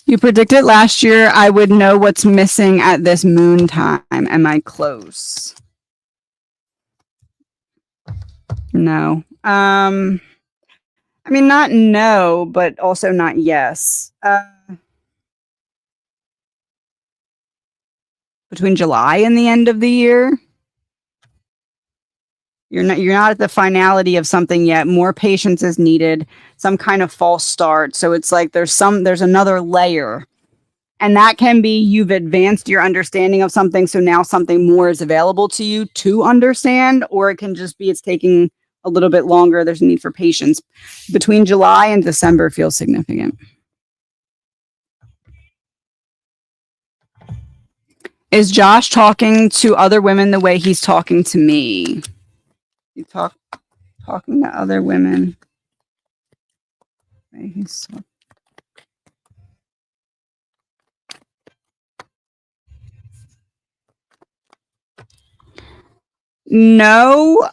You predicted last year I would know what's missing at this moon time. Am I close? No. I mean, not no, but also not yes. Between July and the end of the year, you're not at the finality of something yet. More patience is needed. Some kind of false start. So it's like there's another layer. And that can be you've advanced your understanding of something, so now something more is available to you to understand, or it can just be it's taking a little bit longer. There's a need for patience. Between July and December feels significant. Is Josh talking to other women the way he's talking to me? You talking to other women. No.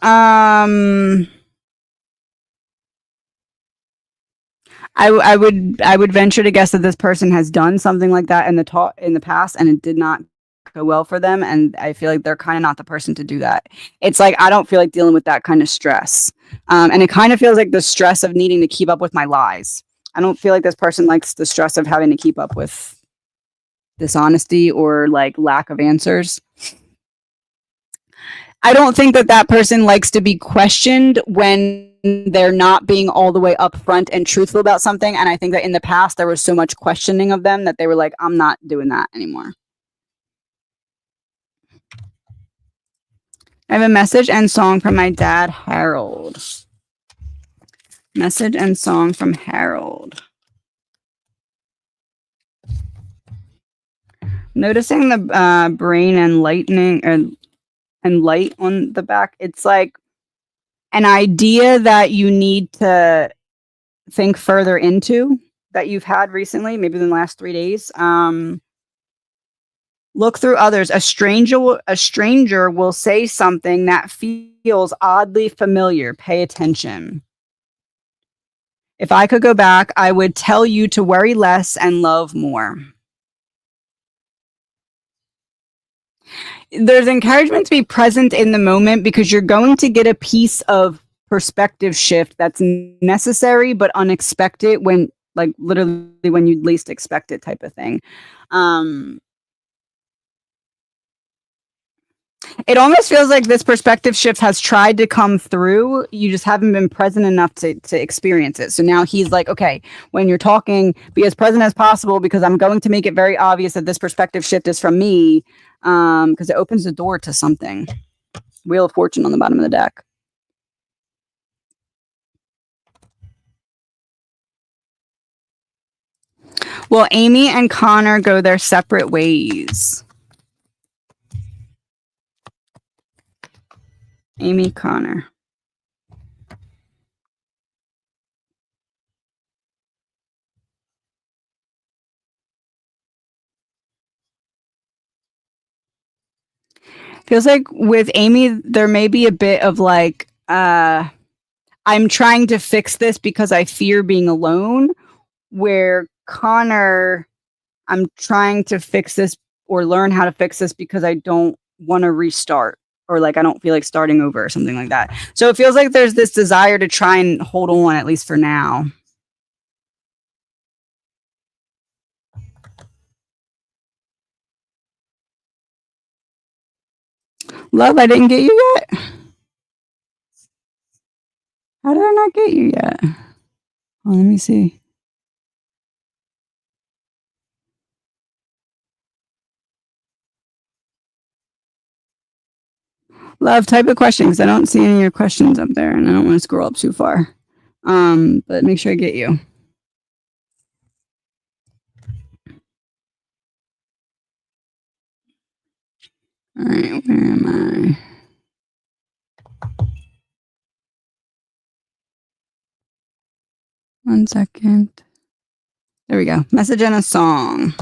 I would venture to guess that this person has done something like that in the past, and it did not go well for them. And I feel like they're kind of not the person to do that. It's like I don't feel like dealing with that kind of stress, and it kind of feels like the stress of needing to keep up with my lies. I don't feel like this person likes the stress of having to keep up with dishonesty or like lack of answers. I don't think that person likes to be questioned when they're not being all the way upfront and truthful about something. And I think that in the past, there was so much questioning of them that they were like, I'm not doing that anymore. I have a message and song from my dad, Harold. Message and song from Harold. Noticing the brain and lightning and light on the back. It's like an idea that you need to think further into that you've had recently, maybe in the last 3 days. Look through others. A stranger will say something that feels oddly familiar. Pay attention. If I could go back, I would tell you to worry less and love more. There's encouragement to be present in the moment because you're going to get a piece of perspective shift that's necessary but unexpected when, like, literally when you'd least expect it, type of thing. It almost feels like this perspective shift has tried to come through. You just haven't been present enough to experience it. So now he's like, okay, when you're talking, be as present as possible because I'm going to make it very obvious that this perspective shift is from me, because it opens the door to something. Wheel of Fortune on the bottom of the deck. Well, Amy and Connor go their separate ways. Amy, Connor. Feels like with Amy, there may be a bit of like, I'm trying to fix this because I fear being alone, where Connor, I'm trying to fix this or learn how to fix this because I don't want to restart, or like I don't feel like starting over or something like that. So it feels like there's this desire to try and hold on, at least for now. Love, I didn't get you yet. How did I not get you yet? Oh, let me see. Love, type of question because I don't see any of your questions up there and I don't want to scroll up too far. But make sure I get you. All right, where am I? One second. There we go. Message and a song.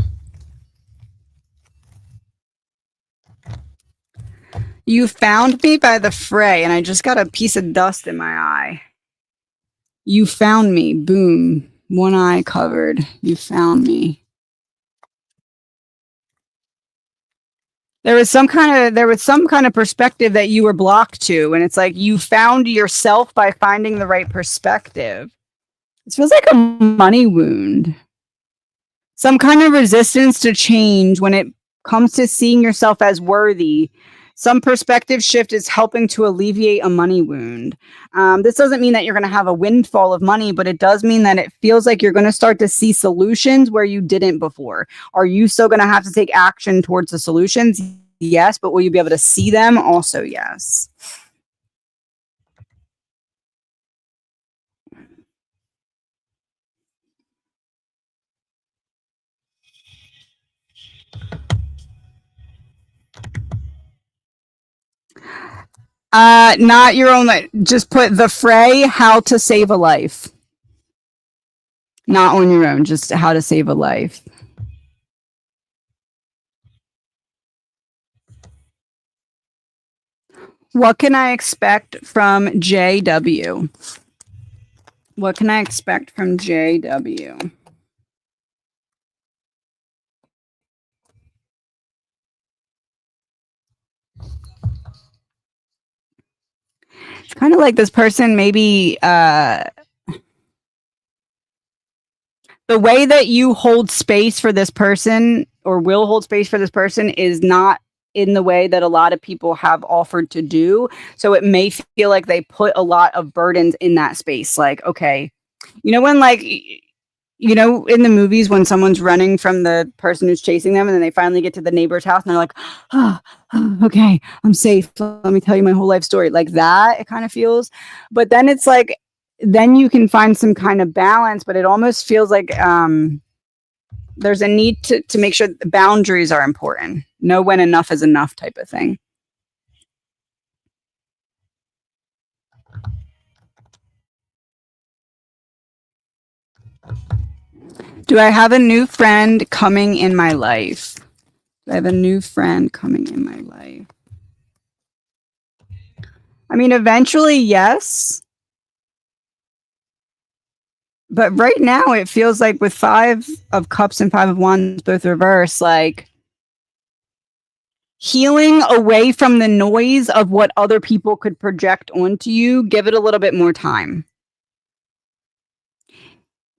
You found me by the fray, and I just got a piece of dust in my eye. You found me. Boom. One eye covered. You found me. There was some kind of perspective that you were blocked to, and it's like you found yourself by finding the right perspective. It feels like a money wound. Some kind of resistance to change when it comes to seeing yourself as worthy. Some perspective shift is helping to alleviate a money wound. This doesn't mean that you're going to have a windfall of money, but it does mean that it feels like you're going to start to see solutions where you didn't before. Are you still going to have to take action towards the solutions? Yes, but will you be able to see them? Also, yes. Not your own. Just put the fray, how to save a life. Not on your own, just how to save a life. What can I expect from JW? What can I expect from JW? It's kind of like this person maybe the way that you hold space for this person or will hold space for this person is not in the way that a lot of people have offered to do. So it may feel like they put a lot of burdens in that space. Like, okay, when like, in the movies when someone's running from the person who's chasing them and then they finally get to the neighbor's house and they're like, oh, okay, I'm safe. Let me tell you my whole life story. Like that, it kind of feels. But then it's like, then you can find some kind of balance, but it almost feels like there's a need to make sure the boundaries are important. Know when enough is enough type of thing. Do I have a new friend coming in my life? Do I have a new friend coming in my life? I mean, eventually, yes. But right now, it feels like with 5 of Cups and 5 of Wands, both reversed, like healing away from the noise of what other people could project onto you. Give it a little bit more time.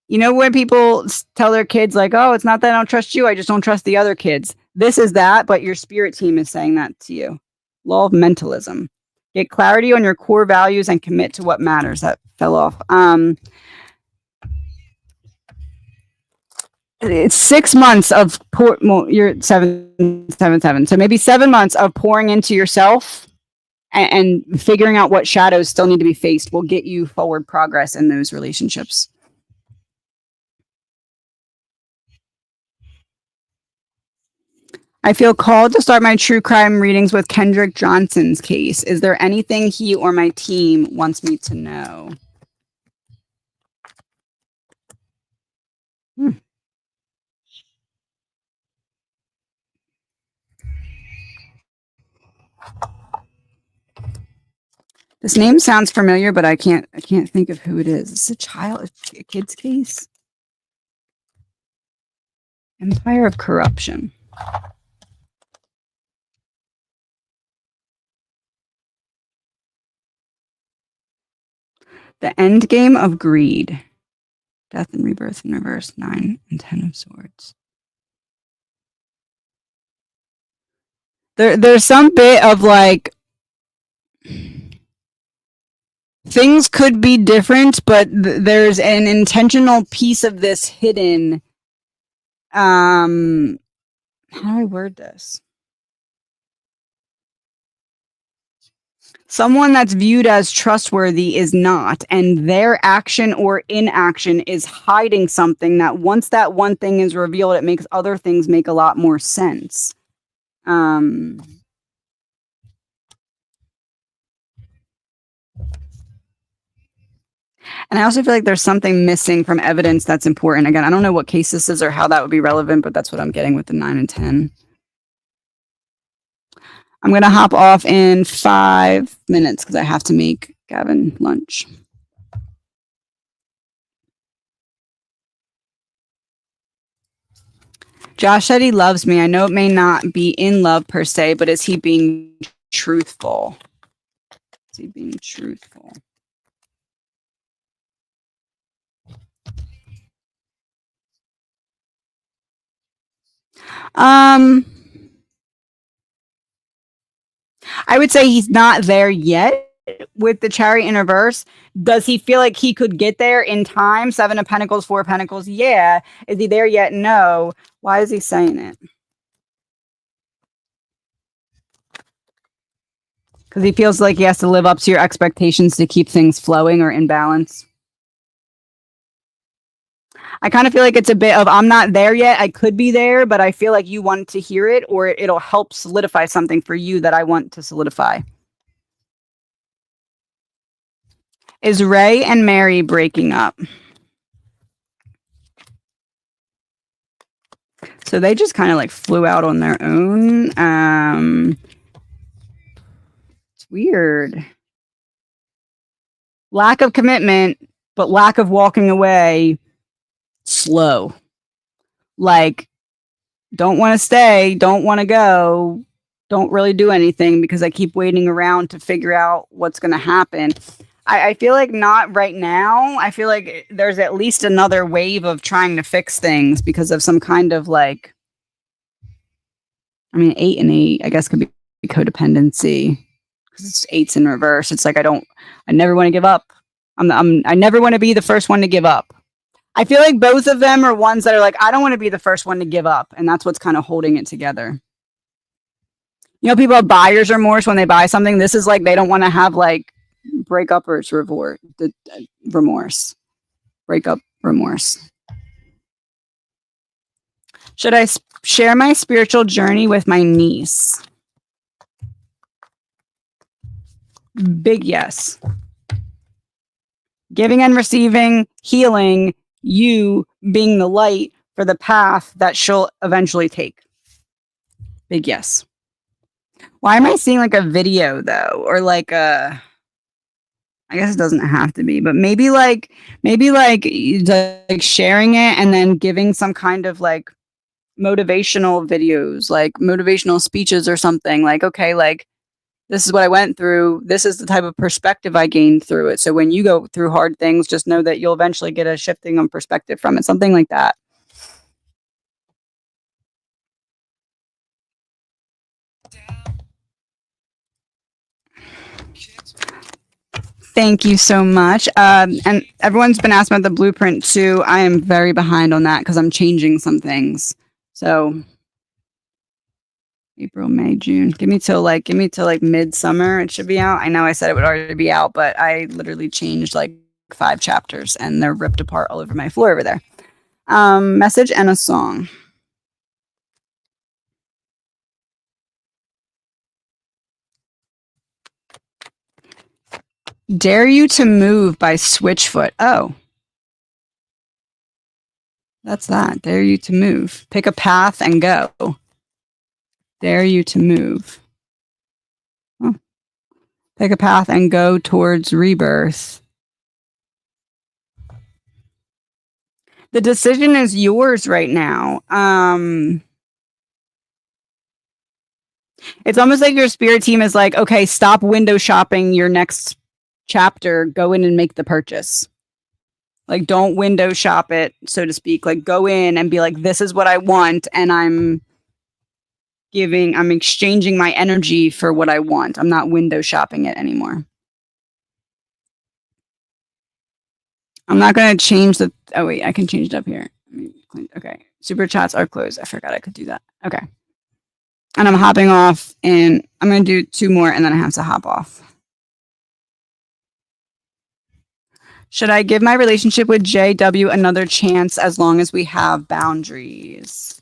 When people tell their kids like, oh, it's not that I don't trust you, I just don't trust the other kids. This is that, but your spirit team is saying that to you. Law of mentalism. Get clarity on your core values and commit to what matters. That fell off. It's 6 months of you're 777. So maybe 7 months of pouring into yourself and figuring out what shadows still need to be faced will get you forward progress in those relationships. I feel called to start my true crime readings with Kendrick Johnson's case. Is there anything he or my team wants me to know? This name sounds familiar, but I can't think of who it is. It's a kid's case. Empire of Corruption. The End Game of Greed. Death and Rebirth in reverse. 9 and 10 of Swords. There's some bit of like things could be different, but there's an intentional piece of this hidden. How do I word this? Someone that's viewed as trustworthy is not, and their action or inaction is hiding something that once that one thing is revealed, it makes other things make a lot more sense. And I also feel like there's something missing from evidence that's important. Again, I don't know what case this is or how that would be relevant, but that's what I'm getting with the 9 and 10. I'm going to hop off in 5 minutes because I have to make Gavin lunch. Josh said he loves me. I know it may not be in love per se, but is he being truthful? Is he being truthful? I would say he's not there yet with the Chariot in reverse. Does he feel like he could get there in time? 7 of Pentacles, 4 of Pentacles. Yeah. Is he there yet? No. Why is he saying it? Because he feels like he has to live up to your expectations to keep things flowing or in balance. I kind of feel like it's a bit of, I'm not there yet. I could be there, but I feel like you want to hear it, or it'll help solidify something for you that I want to solidify. Is Ray and Mary breaking up? So they just kind of like flew out on their own. It's weird. Lack of commitment, but lack of walking away. Slow. Like, don't want to stay, don't want to go, don't really do anything because I keep waiting around to figure out what's going to happen. I feel like not right now. I feel like there's at least another wave of trying to fix things because of some kind of like, I mean, 8 and 8, I guess could be codependency because it's 8's in reverse. It's like, I never want to give up. I never want to be the first one to give up. I feel like both of them are ones that are like, I don't want to be the first one to give up. And that's what's kind of holding it together. You know, people have buyer's remorse when they buy something. This is like, they don't want to have like breakup or remorse. Breakup remorse. Should I share my spiritual journey with my niece? Big yes. Giving and receiving, healing, you being the light for the path that she'll eventually take. Big yes. Why am I seeing like a video though? Or like I guess it doesn't have to be, but maybe like sharing it and then giving some kind of like motivational videos, like motivational speeches or something. Like, okay, like this is what I went through. This is the type of perspective I gained through it. So when you go through hard things, just know that you'll eventually get a shifting of perspective from it. Something like that. Thank you so much. And everyone's been asking about the blueprint too. I am very behind on that because I'm changing some things. So April, May, June. Give me till like midsummer. It should be out. I know I said it would already be out, but I literally changed like 5 chapters and they're ripped apart all over my floor over there. Message and a song. Dare You to Move by Switchfoot. Oh. That's that. Dare you to move. Pick a path and go. Dare you to move. Oh. Pick a path and go towards rebirth. The decision is yours right now. It's almost like your spirit team is like, okay, stop window shopping your next chapter. Go in and make the purchase. Like, don't window shop it, so to speak. Like, go in and be like, this is what I want, and I'm exchanging my energy for what I want. I'm not window shopping it anymore. I'm not going to change the... Oh, wait, I can change it up here. Okay. Super chats are closed. I forgot I could do that. Okay. And I'm hopping off, and I'm going to do 2 more, and then I have to hop off. Should I give my relationship with JW another chance as long as we have boundaries?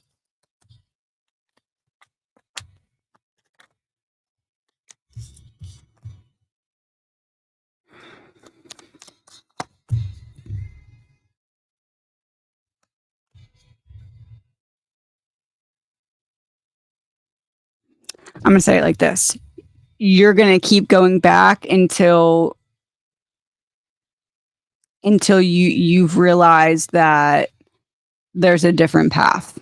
I'm going to say it like this. You're going to keep going back until you've realized that there's a different path.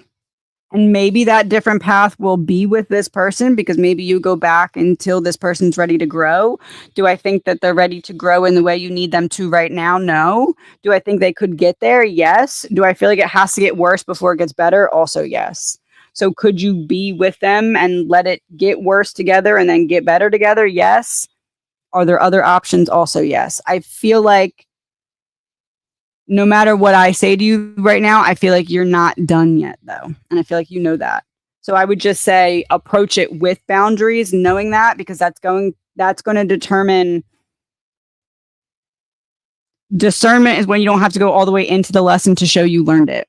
And maybe that different path will be with this person because maybe you go back until this person's ready to grow. Do I think that they're ready to grow in the way you need them to right now? No. Do I think they could get there? Yes. Do I feel like it has to get worse before it gets better? Also, yes. So could you be with them and let it get worse together and then get better together? Yes. Are there other options? Also, yes. I feel like no matter what I say to you right now, I feel like you're not done yet, though. And I feel like you know that. So I would just say approach it with boundaries, knowing that, because that's going to determine. Discernment is when you don't have to go all the way into the lesson to show you learned it.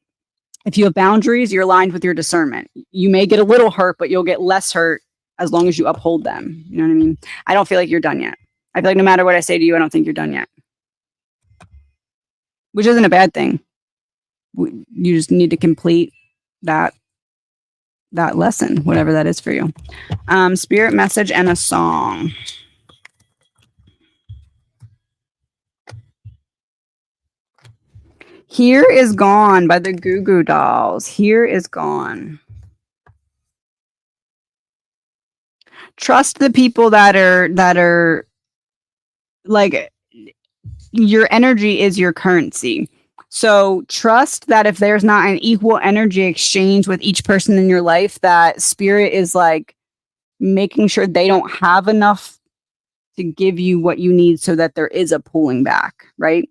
If you have boundaries, you're aligned with your discernment. You may get a little hurt, but you'll get less hurt as long as you uphold them. You know what I mean? I don't feel like you're done yet. I feel like no matter what I say to you, I don't think you're done yet. Which isn't a bad thing. You just need to complete that lesson, whatever that is for you. Spirit message and a song. Here is Gone by the Goo Goo Dolls. Here is Gone. Trust the people that are like, your energy is your currency. So trust that if there's not an equal energy exchange with each person in your life, that spirit is like making sure they don't have enough to give you what you need so that there is a pulling back, right?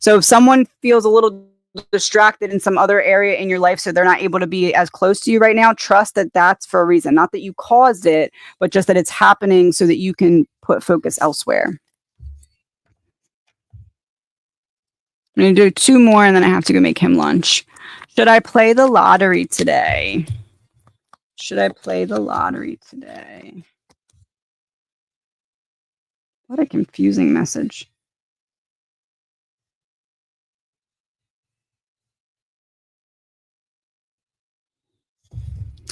So if someone feels a little distracted in some other area in your life so they're not able to be as close to you right now, trust that that's for a reason. Not that you caused it, but just that it's happening so that you can put focus elsewhere. I'm going to do 2 more and then I have to go make him lunch. Should I play the lottery today? Should I play the lottery today? What a confusing message.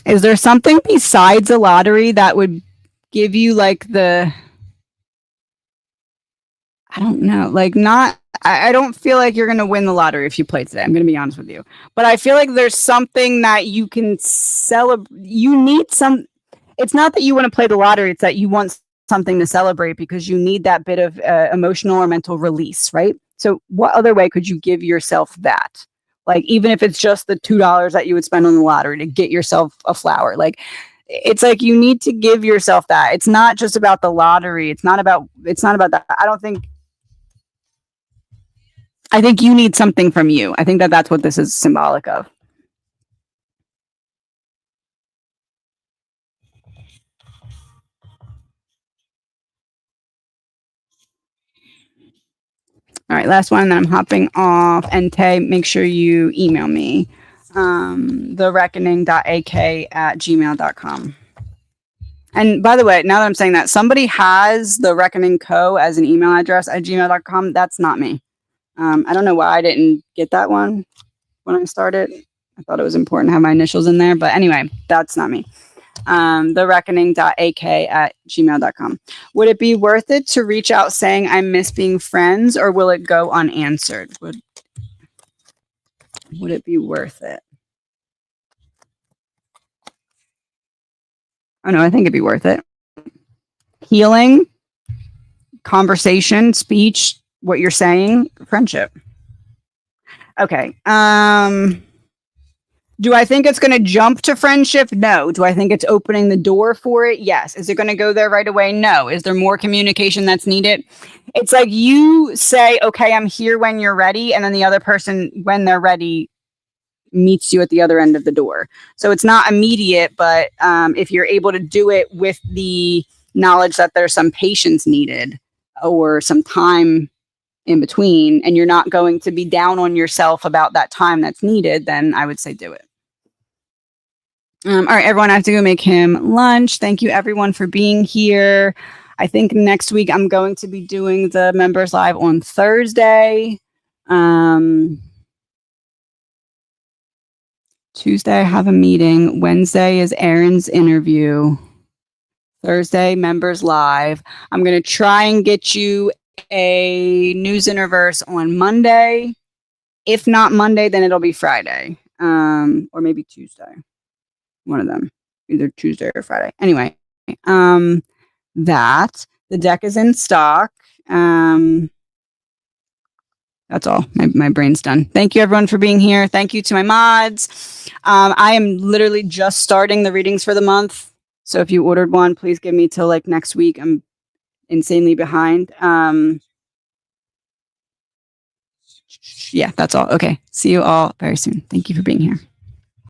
Is there something besides a lottery that would give you like I don't know, like not, I don't feel like you're going to win the lottery if you play today. I'm going to be honest with you. But I feel like there's something that you can celebrate. You need some, it's not that you want to play the lottery. It's that you want something to celebrate because you need that bit of emotional or mental release, right? So what other way could you give yourself that? Like, even if it's just the $2 that you would spend on the lottery to get yourself a flower, like, it's like you need to give yourself that. It's not just about the lottery. It's not about that. I think you need something from you. I think that that's what this is symbolic of. All right, last one, then I'm hopping off. And Tay, make sure you email me. thereckoning.ak@gmail.com. And by the way, now that I'm saying that, somebody has the Reckoning Co. as an email address at gmail.com. That's not me. I don't know why I didn't get that one when I started. I thought it was important to have my initials in there. But anyway, that's not me. thereckoning.ak@gmail.com. Would it be worth it to reach out saying I miss being friends, or will it go unanswered? Would it be worth it? Oh no, I think it'd be worth it. Healing, conversation, speech, what you're saying, friendship. Okay. Do I think it's going to jump to friendship? No. Do I think it's opening the door for it? Yes. Is it going to go there right away? No. Is there more communication that's needed? It's like you say, okay, I'm here when you're ready. And then the other person, when they're ready, meets you at the other end of the door. So it's not immediate, but if you're able to do it with the knowledge that there's some patience needed or some time in between, and you're not going to be down on yourself about that time that's needed, then I would say do it. All right, everyone, I have to go make him lunch. Thank you, everyone, for being here. I think next week I'm going to be doing the members live on Thursday. Tuesday, I have a meeting. Wednesday is Aaron's interview. Thursday, members live. I'm going to try and get you a news interverse on Monday. If not Monday, then it'll be Friday, or maybe Tuesday. one of them, either Tuesday or Friday. Anyway, that the deck is in stock. That's all. My brain's done. Thank you everyone for being here. Thank you to my mods. I am literally just starting the readings for the month. So if you ordered one, please give me till like next week. I'm insanely behind. Yeah, that's all. Okay. See you all very soon. Thank you for being here.